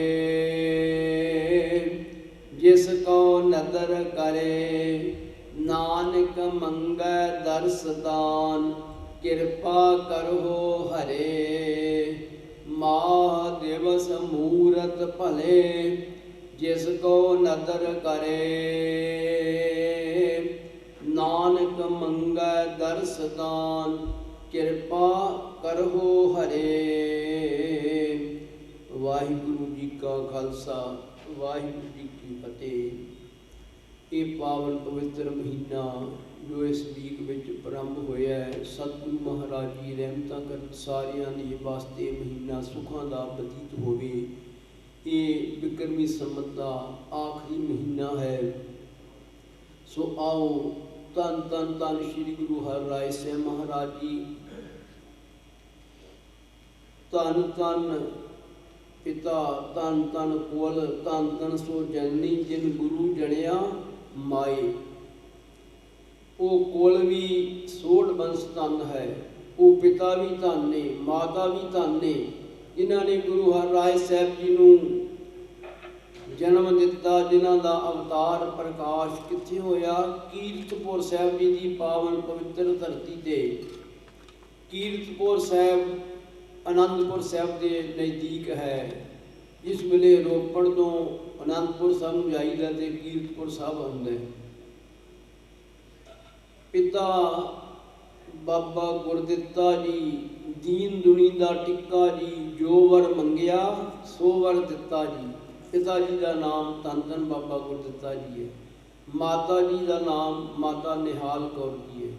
ਜਿਸ ਕੋ ਨਦਰ ਕਰੇ, ਨਾਨਕ ਮੰਗੈ ਦਰਸ ਦਾਨ ਕਿਰਪਾ ਕਰੋ ਹਰੇ। ਮਾਹ ਦਿਵਸ ਮੂਰਤ ਭਲੇ, ਜਿਸ ਕੋ ਨਦਰ ਕਰੇ, ਨਾਨਕ ਮੰਗੈ ਦਰਸ ਦਾਨ ਕਿਰਪਾ ਕਰੋ ਹਰੇ। ਵਾਹਿਗੁਰੂ ਜੀ ਕਾ ਖਾਲਸਾ, ਵਾਹਿਗੁਰੂ ਜੀ ਕੀ ਫਤਿਹ। ਇਹ ਪਾਵਨ ਪਵਿੱਤਰ ਮਹੀਨਾ ਜੋ ਇਸ ਵੀਕ ਵਿੱਚ ਆਰੰਭ ਹੋਇਆ ਹੈ, ਸਤਿਗੁਰੂ ਮਹਾਰਾਜ ਜੀ ਰਹਿਮਤਾਂ ਕਰ ਸਾਰਿਆਂ ਦੇ ਵਾਸਤੇ ਮਹੀਨਾ ਸੁੱਖਾਂ ਦਾ ਬਤੀਤ ਹੋਵੇ। ਇਹ ਬਿਕਰਮੀ ਸੰਮਤ ਦਾ ਆਖਰੀ ਮਹੀਨਾ ਹੈ। ਸੋ ਆਓ ਧੰਨ ਧੰਨ ਧੰਨ ਸ਼੍ਰੀ ਗੁਰੂ ਹਰਿਰਾਏ ਸਾਹਿਬ ਮਹਾਰਾਜ ਜੀ, ਧੰਨ ਧੰਨ ਪਿਤਾ, ਧੰਨ ਧੰਨ ਕੁਲ, ਧੰਨ ਧੰਨ ਸੋ ਜਨਨੀ ਜਿਨ ਗੁਰੂ ਜਣਿਆ ਮਾਏ। ਉਹ ਕੁਲ ਵੀ ਸੋਢ ਬੰਸ ਧੰਨ ਹੈ, ਉਹ ਪਿਤਾ ਵੀ ਧੰਨ ਨੇ, ਮਾਤਾ ਵੀ ਧੰਨ ਨੇ, ਜਿਨ੍ਹਾਂ ਨੇ ਗੁਰੂ ਹਰਿਰਾਏ ਸਾਹਿਬ ਜੀ ਨੂੰ ਜਨਮ ਦਿੱਤਾ, ਜਿਨ੍ਹਾਂ ਦਾ ਅਵਤਾਰ ਪ੍ਰਕਾਸ਼ ਕਿੱਥੇ ਹੋਇਆ? ਕੀਰਤਪੁਰ ਸਾਹਿਬ ਜੀ ਦੀ ਪਾਵਨ ਪਵਿੱਤਰ ਧਰਤੀ ਤੇ। ਕੀਰਤਪੁਰ ਸਾਹਿਬ ਅਨੰਦਪੁਰ ਸਾਹਿਬ ਦੇ ਨਜ਼ਦੀਕ ਹੈ। ਜਿਸ ਵੇਲੇ ਰੋਪੜ ਤੋਂ ਅਨੰਦਪੁਰ ਸਾਹਿਬ ਨੂੰ ਜਾਈਦਾ ਤੇ ਕੀਰਤਪੁਰ ਸਾਹਿਬ ਆਉਂਦਾ ਹੈ। ਪਿਤਾ ਬਾਬਾ ਗੁਰਦਿੱਤਾ ਜੀ, ਦੀਨ ਦੁਨੀ ਦਾ ਟਿੱਕਾ ਜੀ, ਜੋ ਵਰ ਮੰਗਿਆ ਸੋ ਵਰ ਦਿੱਤਾ ਜੀ। ਪਿਤਾ ਜੀ ਦਾ ਨਾਮ ਧੰਨ ਧੰਨ ਬਾਬਾ ਗੁਰਦਿੱਤਾ ਜੀ ਹੈ। ਮਾਤਾ ਜੀ ਦਾ ਨਾਮ ਮਾਤਾ ਨਿਹਾਲ ਕੌਰ ਜੀ ਹੈ।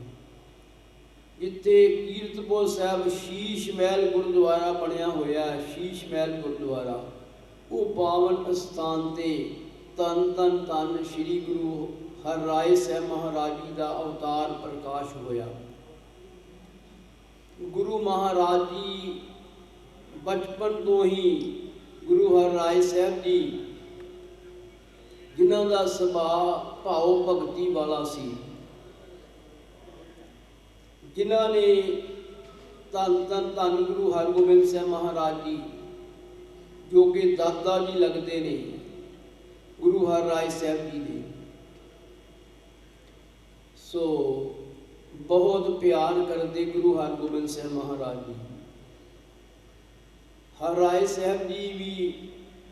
ਜਿੱਥੇ ਕੀਰਤਪੁਰ ਸਾਹਿਬ ਸ਼ੀਸ਼ ਮਹਿਲ ਗੁਰਦੁਆਰਾ ਬਣਿਆ ਹੋਇਆ ਹੈ, ਸ਼ੀਸ਼ ਮਹਿਲ ਗੁਰਦੁਆਰਾ, ਉਹ ਪਾਵਨ ਸਥਾਨ ਤੇ ਧੰਨ ਧੰਨ ਧੰਨ ਸ਼੍ਰੀ ਗੁਰੂ ਹਰਿਰਾਏ ਸਾਹਿਬ ਮਹਾਰਾਜ ਜੀ ਦਾ ਅਵਤਾਰ ਪ੍ਰਕਾਸ਼ ਹੋਇਆ। ਗੁਰੂ ਮਹਾਰਾਜ ਜੀ ਬਚਪਨ ਤੋਂ ਹੀ ਗੁਰੂ ਹਰਿਰਾਏ ਸਾਹਿਬ ਜੀ, ਜਿਨ੍ਹਾਂ ਦਾ ਸੁਭਾਅ ਭਾਵ ਭਗਤੀ ਵਾਲਾ ਸੀ, ਜਿਨ੍ਹਾਂ ਨੇ ਧੰਨ ਧੰਨ ਧੰਨ ਗੁਰੂ ਹਰਗੋਬਿੰਦ ਸਾਹਿਬ ਮਹਾਰਾਜ ਜੀ, ਜੋ ਕਿ ਦਾਦਾ ਜੀ ਲੱਗਦੇ ਨੇ ਗੁਰੂ ਹਰਿਰਾਏ ਸਾਹਿਬ ਜੀ ਦੇ, ਸੋ ਬਹੁਤ ਪਿਆਰ ਕਰਦੇ ਗੁਰੂ ਹਰਗੋਬਿੰਦ ਸਾਹਿਬ ਮਹਾਰਾਜ ਜੀ। ਹਰਿਰਾਏ ਸਾਹਿਬ ਜੀ ਵੀ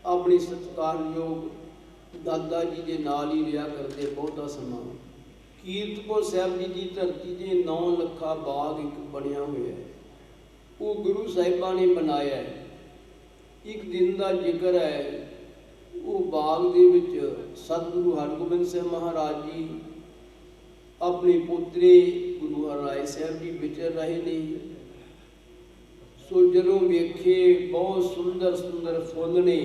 ਆਪਣੀ ਸਤਿਕਾਰਯੋਗ ਦਾਦਾ ਜੀ ਦੇ ਨਾਲ ਹੀ ਰਿਹਾ ਕਰਦੇ ਬਹੁਤਾ ਸਮਾਂ। ਕੀਰਤਪੁਰ ਸਾਹਿਬ ਜੀ ਦੀ ਧਰਤੀ 'ਤੇ 9 ਲੱਖਾ ਬਾਗ ਇੱਕ ਬਣਿਆ ਹੋਇਆ ਹੈ, ਉਹ ਗੁਰੂ ਸਾਹਿਬਾਂ ਨੇ ਬਣਾਇਆ ਹੈ। एक दिन का जिक्र है, वो बाग दे विच सतगुरु हरगोबिंद साहिब महाराज जी अपने पोतरे गुरु हरराय साहब जी विचर रहे ने। सो जदों वेखे बहुत सुंदर सुंदर फुल ने।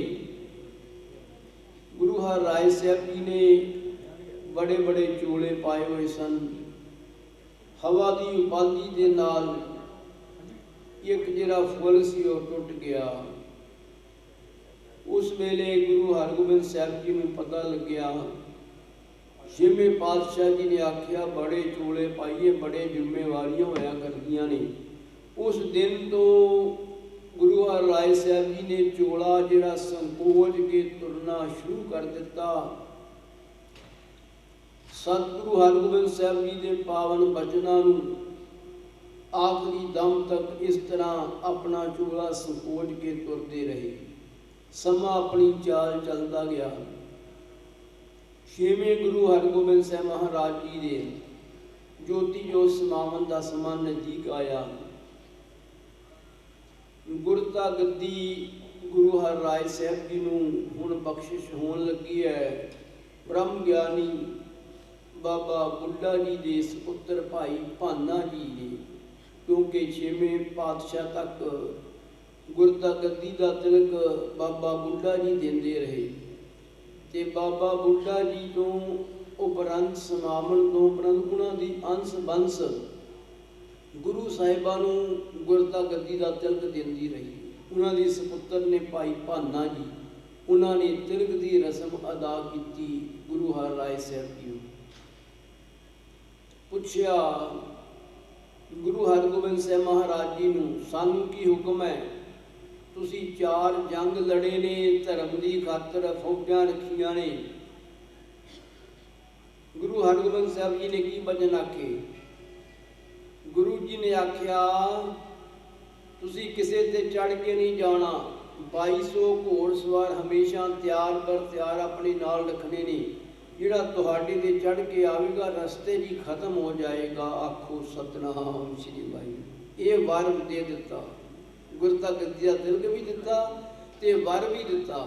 गुरु हरराय साहब जी ने बड़े बड़े चोले पाए हुए सन। हवा की उपाधि के नाल एक जिहड़ा फुल सी वो टुट गया। उस वेले गुरु हरगोबिंद साहब जी नूं पता लग्या। छेवें पातशाह जी ने आख्या बड़े चोले पाइए, बड़े जिम्मेवारियां होया करदियां ने। उस दिन तो गुरु हरराय साहब जी ने चोला जिहड़ा संकोच के तुरना शुरू कर दिता। सतगुरु हरगोबिंद साहब जी के पावन बचनां नूं आखिरी दम तक इस तरह अपना चोला संकोच के तुरते रहे। समा अपनी चाल चलता गया। छेवें गुरु हरगोबिंद साहब महाराज जी के ज्योति जोत समावन का समा नज़दीक आया। गुरता गद्दी गुरु हरराय साहब जी नूं हुण बख्शिश होण लगी है। ब्रह्म ज्ञानी बाबा बुढ़ा जी के सपुत्र भाई भाना जी ने, क्योंकि छेवें पातशाह तक गुरता गद्दी का तिलक बाबा बुढ़ा जी देंदे रहे। ते बाबा बुढ़ा जी तो उपरंत समावन तो उपरंत उन्हां दी अंश बंश गुरु साहिबां नूं गुरता गद्दी का तिलक देंदी रही। उन्हां दे सपुत्र ने भाई भाना जी, उन्होंने तिलक की रस्म अदा की। गुरु हरराय साहब जी पूछया गुरु हरगोबिंद साहब महाराज जी नूं सानू की हुक्म है? तुसी 4 जंग लड़े ने, धर्म की खातर फौजां रखियां ने। गुरु हरगोबिंद साहब जी ने की वचन आखे? गुरु जी ने आख्या तुसी किसे ते चढ़ के नहीं जाना। 2200 घोड़सवार हमेशा तैयार पर तैयार अपने नाल रखने ने। जिहड़ा तुहाडे ते चढ़ के आवेगा रस्ते जी खत्म हो जाएगा। आखो सतनाम श्री वाहिगुरू। ये वर दे दिता, गुरता गद्दी का तिलक भी दिता ते वर भी दिता।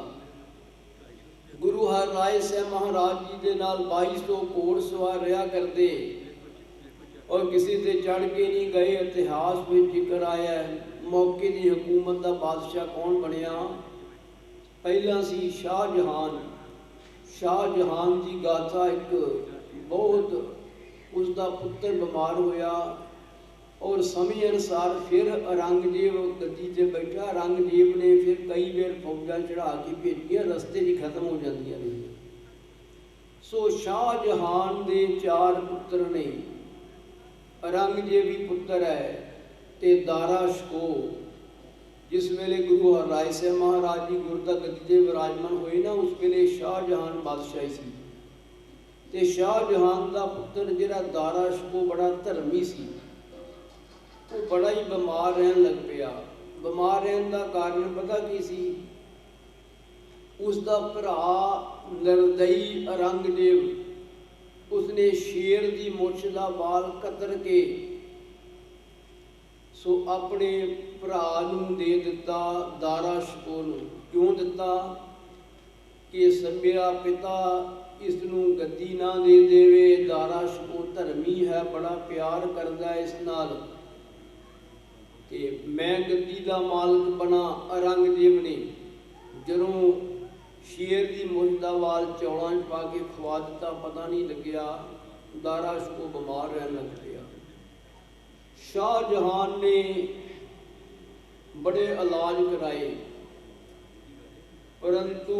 गुरु हरराय साहब महाराज जी के नाल 2200 घोड़सवार रहा करते और किसी से चढ़ के नहीं गए। इतिहास में जिक्र आया है। मौके की हुकूमत का बादशाह कौन बनया? पहला सी शाहजहान। शाहजहान की गाथा एक बहुत, उसका पुत्र बीमार होया और समय अनुसार फिर औरंगजेब गद्दी से बैठा। औरंगजेब ने फिर कई बार फौजा चढ़ा के भेजिया, रस्ते ही खत्म हो जांदियां ने। सो शाहजहान के 4 पुत्र ने। औरंगजेब भी पुत्र है ते दारा शको। जिस वेले गुरु हरराय साहब महाराज जी गुरता गद्दी ते विराजमान हुए ना, उस वेले शाहजहान बादशाह सी। ते शाहजहान का पुत्र जिहड़ा दारा शको बड़ा धर्मी सी, वो बड़ा ही बीमार रहन लग पिया। बीमार रहन का कारण पता की सी? उसका भरा निर्दयी औरंगजेब उसने शेर की मुछ का बाल कतर के सो अपने भरा नूं दे दिता, दारा शको नूं। क्यों दिता? कि मेरा पिता इसनूं गद्दी ना दे देवे। दारा शको धर्मी है, बड़ा प्यार करता है इस नाल, कि मैं गद्दी का मालक बना। औरंगजेब ने जदों शेर की मुछ का वाल चौलों पा के खवा दिता, पता नहीं लग्या, दारा शको बीमार रहने लग गया। शाहजहान ने बड़े इलाज कराए, परंतु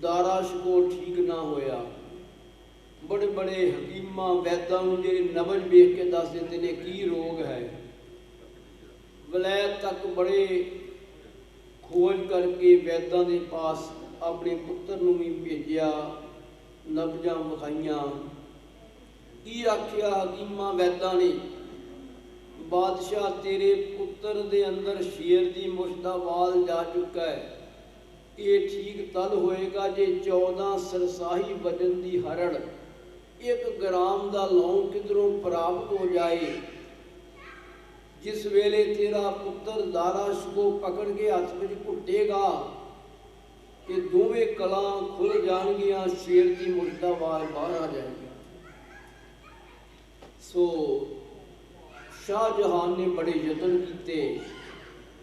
दारा शको ठीक ना होया। बड़े बड़े हकीमां वैद्यां नूं जिहड़े नबज वेख के दस दिंदे ने की रोग है। वलैत तक बड़े खोज करके वैद्यां दे पास अपने पुत्र नूं भी भेजिया, नबजां विखाइयां। की आख्या हकीमां वैद्यां ने? बादशाह तेरे पुत्र दे अंदर शेर की मुछ का वाल जा चुका है। ये ठीक तद होएगा जे 14 सरसाही वजन की हरड़ 1 ग्राम का लौंग किधरों प्राप्त हो जाए। जिस वेले तेरा पुत्र दाराश को पकड़ के हथ में घुटेगा कि दोवें कला खुल जाएगियां, शेर की मुर्दाबाद बाहर आ जाएगी। सो शाहजहान ने बड़े यतन किए,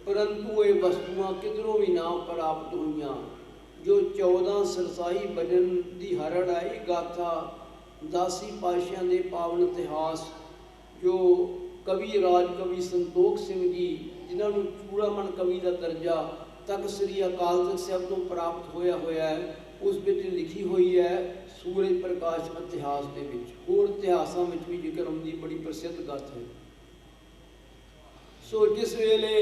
परंतु ये वस्तुआं किधरों भी ना प्राप्त हुई। जो 14 सरसाई भजन की हरड़ है, ये गाथा दासी पातशाह के पावन इतिहास जो कवि राज कवि संतोख सिंह जी, जिन्होंने चूड़ामण कवि का दर्जा तक श्री अकाल तख्त साहब तो प्राप्त होया है, उस विच लिखी हुई है सूरज प्रकाश इतिहास के विच। होर इतिहासां विच भी जिक्र आउंदी, बड़ी प्रसिद्ध गाथा है। सो जिस वेले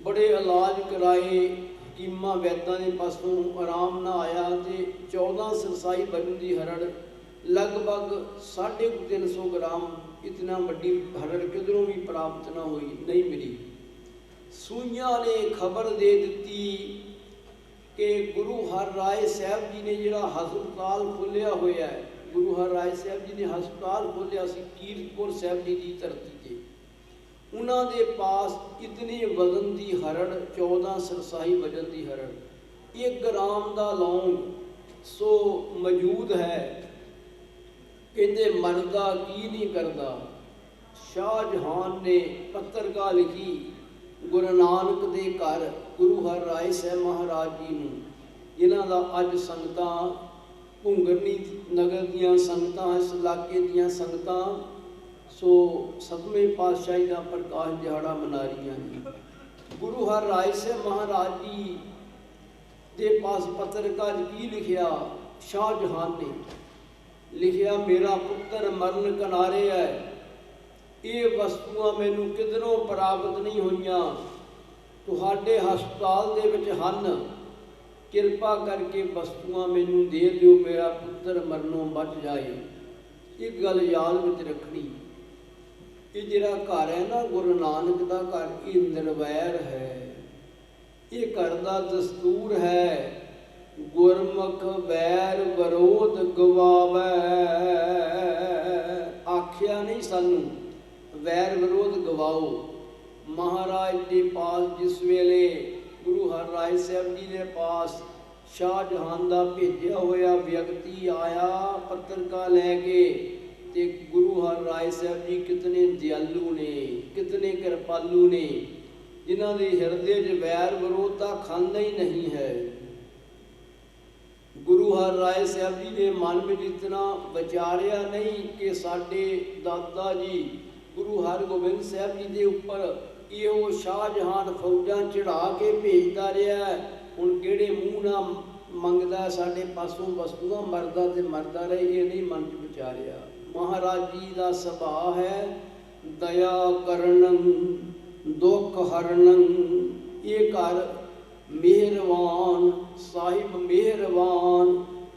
बड़े इलाज कराए, हकीमां वैद्यां दे पासों आराम ना आया, तो 14 सरसाई भजन की हरड़ लगभग 350 ग्राम, इतना वड्डी हरड़ किधरों भी प्राप्त ना हुई, नहीं मिली। सूइयां ने खबर दे दी कि गुरु हर राय साहब जी ने जिहड़ा हस्पताल खोलिया होया है, गुरु हर राय साहब जी ने हस्पताल खोलिया सी कीरतपुर साहब जी की धरती ते, उन्हां दे पास इतने वजन की हरड़ 14 सरसाई वजन की हरड़ 1 ग्राम का लौंग सो मौजूद है। कहते मरदा की नहीं करदा। शाहजहान ने पत्रकार लिखी गुरु नानक दे घर गुरु हर राय साहब महाराज जी नूं, जिन्हां दा अज संगतां भुंगरनी नगर दियां संगतां, इस इलाके दियां संगतां सो 7वें पातशाही का प्रकाश दिहाड़ा मना रही हैं। गुरु हर राय साहब महाराज जी के पास पत्रकार की लिखिया, शाहजहान ने लिखिया मेरा पुत्र मरण किनारे है, ये वस्तुआं मैनू किधरों प्राप्त नहीं हुईयां, तुहाडे हस्पताल दे विच हन, किरपा करके वस्तुआं मैनू दे दिओ, मेरा पुत्र मरणों बच जाए। एक गल याद विच रखनी, ये जिहड़ा घर है ना गुरु नानक का घर, ये निर्वैर है, ये घर का दस्तूर है, गुरमुख वैर विरोध गवावै। आख्या नहीं सानू वैर विरोध गवाओ। महाराज के पास जिस वेले गुरु हर राय साहब जी के पास शाहजहान का भेजा होया व्यक्ति आया पत्रकार लैके, ते गुरु हर राय साहब जी कितने दयालु ने, कितने कृपालु ने, जिन्हां दे हिरदे च वैर विरोध का खांदा ही नहीं है। गुरु हर राय साहब जी ने मन में इतना विचारिया नहीं कि साडे दादा जी गुरु हरगोबिंद साहब जी के उपर यो शाहजहान फौजां चढ़ा के भेजता रहा है, हुण किहड़े मूँह नाल मंगदा साडे पासों वस्तुआं, मरदा ते मरदा रहे, ये नहीं मन च विचारिया। महाराज जी का सुभाव है दया करन दुख हरन, ये घर मेहरबान साहिब मेहरबान,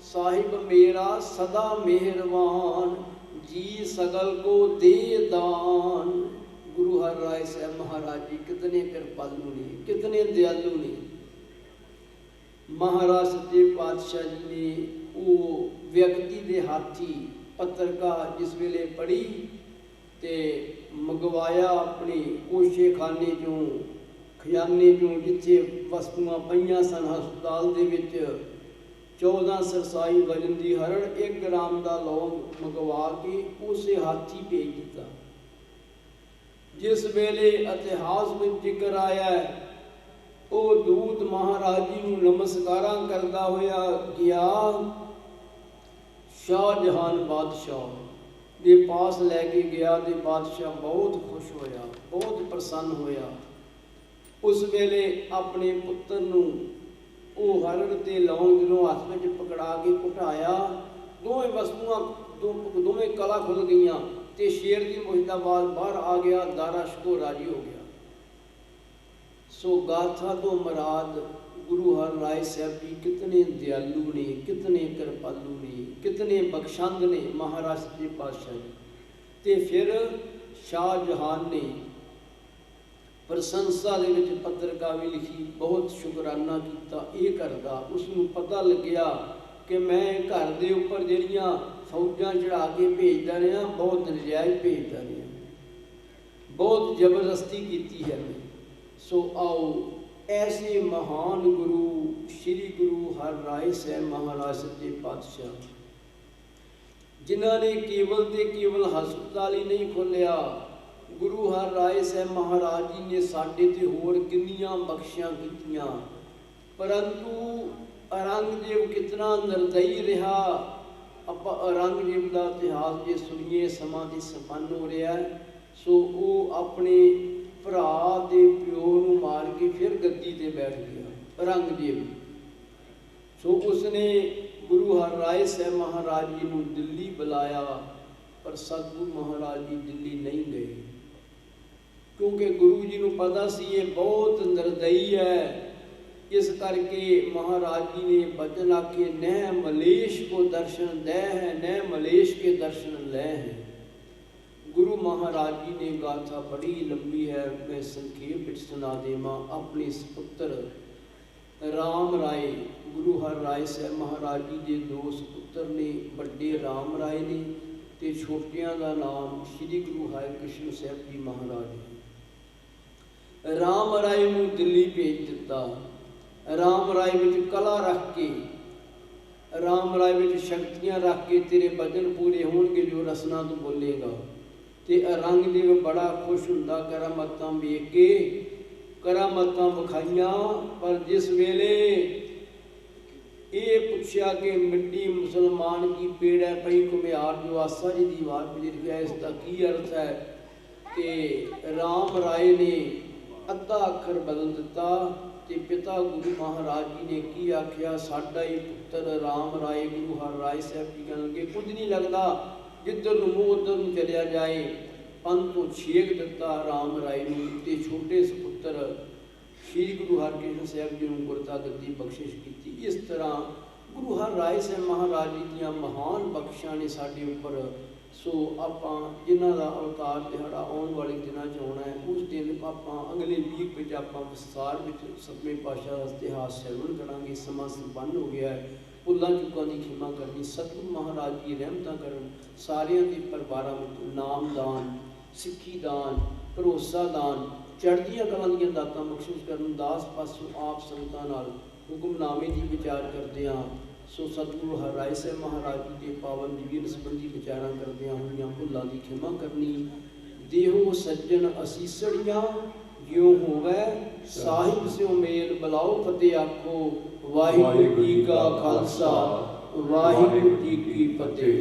साहिब मेरा सदा मेहरबान, जी सगल को दे दान। गुरु हर राय साहब महाराज जी कितने कृपालु ने, कितने दयालु ने। महाराज सच्चे पातशाह जी ने वो व्यक्ति के हाथी पत्रकार जिस वेले पढ़ी ते मंगवाया अपने कोशे खाने चों, खजाने चों, जिथे वस्तुआं पईयां सन हस्पताल दे विच 14 सरसाई वजन की हरड़ 1 ग्राम का लौंग मंगवा के उसे हाथी भेज दिता। जिस वेले इतिहास में जिक्र आया है, वो दूत महाराज जी नूं नमस्कारां करदा होया गया, शाहजहान बादशाह के पास लैके गया, तो बादशाह बहुत खुश होया, बहुत प्रसन्न होया। उस वेले अपने पुत्र नूं वो हरड़ ते लौंग दिनों हथ में पकड़ा के घुटाया, दोवें वस्तुआं दोवें कला खुल गईयां, ते शेर की मुर्दाबाद बाहर आ गया, दारा शको राजी हो गया। सो गाथा तो मराद गुरु हर राय साहब जी कितने दयालु ने, कितने कृपालु ने, कितने बख्शंद ने महाराज सच्चे पातशाह जी। ते फिर शाहजहान ने प्रशंसा दे विच पत्रकार भी लिखी, बहुत शुकराना किया ये करदा। उसनूं पता लग्या कि मैं घर के उपर जिहड़ियां फौजां चढ़ा के भेजदा रहा, बहुत नजायज़ भेजदा रहा। बहुत जबरदस्ती की है। सो आओ ऐसे महान गुरु श्री गुरु हरराय साहब महाराज सच्चे पातशाह, जिन्होंने केवल ते केवल हस्पताल ही नहीं खोलिया, गुरु हरराय साहब महाराज जी ने साडे ते होर कितनियां बख्शियां कीतियां, परंतु औरंगजेब कितना निर्दयी रहा। ਆਪਾਂ औरंगजेब का इतिहास जे सुनिए समा की संपन्न हो रहा है। सो वो अपने भरा दे प्यो नूं मार के फिर गद्दी ते बैठ गया औरंगजेब। सो उसने गुरु हरराय साहब महाराज जी नूं दिल्ली बुलाया, पर सतगुरु महाराज जी दिल्ली नहीं गए, क्योंकि गुरु जी नूं पता सी ये बहुत निर्दयी है। इस करके महाराज जी ने वचन आखे, न मलेश को दर्शन दे है, न मलेश के दर्शन ले है। गुरु महाराज जी ने गाथा बड़ी लंबी है, मैं संक्षेप में सुना देवां। अपने सुपुत्र राम राय, गुरु हरराय साहब महाराज जी के दो सुपुत्र ने, बड़े राम राय ने ते छोटियां का नाम श्री गुरु हरकृष्ण साहब जी महाराज ने। राम राय नूं दिल्ली भेज दिता। राम राय विच कला रख के, राम राय विच शक्तियां रख के तेरे भजन पूरे होणगे जो रसना तू बोलेगा। ते औरंगजेब बड़ा खुश हुंदा करामतां वेख के, करामतां विखाइयां। पर जिस वेले ये पूछा कि मिट्टी मुसलमान की पेड़ है पई घुमियार जो आसा जी दीवार पर लिख गया, इसका की अर्थ है? कि राम राय ने अद्धा अखर बदल दिता। ते पिता गुरु महाराज जी ने की आख्या, साडा ही पुत्र राम राय। गुरु हरराय साहब जी कहन लगे, कुछ नहीं लगता, जिधर नूं मुँह उधर नूं चलिया जाए। पंथ तो छेक दिता राम राय नूं ते छोटे सुपुत्र श्री गुरु हरकृष्ण साहब जी नूं गुरता गद्दी बख्शिश की। इस तरह गुरु हरराय साहब महाराज जी दीयां महान बख्शिशां ने साडे उपर। सो आपां जिन्हां दा अवतार दिहाड़ा आउण वाले दिनां च आउणा है, उस दिन आपां अगले वीक विच आपां विस्तार विच सतवें पातशाह दा इतिहास श्रवण करांगे। समा संपन्न हो गया है। भुल्लां चुकां दी खिमा करनी, सतगुरु महाराज जी रहमतां करन सारियां दे परिवारां विच। नाम दान, सिੱਖੀ दान, भरोसा दान, चढ़दियां कलां दीयां दातां बख्शिश करन। दास पासों आप संगतां नाल हुक्मनामे दी विचार करदिआं। सो सतगुरु हरराय साहब महाराज जी के पावन जीवन संबंधी विचारां करदिआं होईआं भुल्लां दी खिमा करनी। देहो सज्जन असीसड़ियां, ज्यों होवै साहिब स्यों मेल। बुलाओ फतेह आखो, वाहिगुरू जी का खालसा, वाहिगुरू जी की फतेह।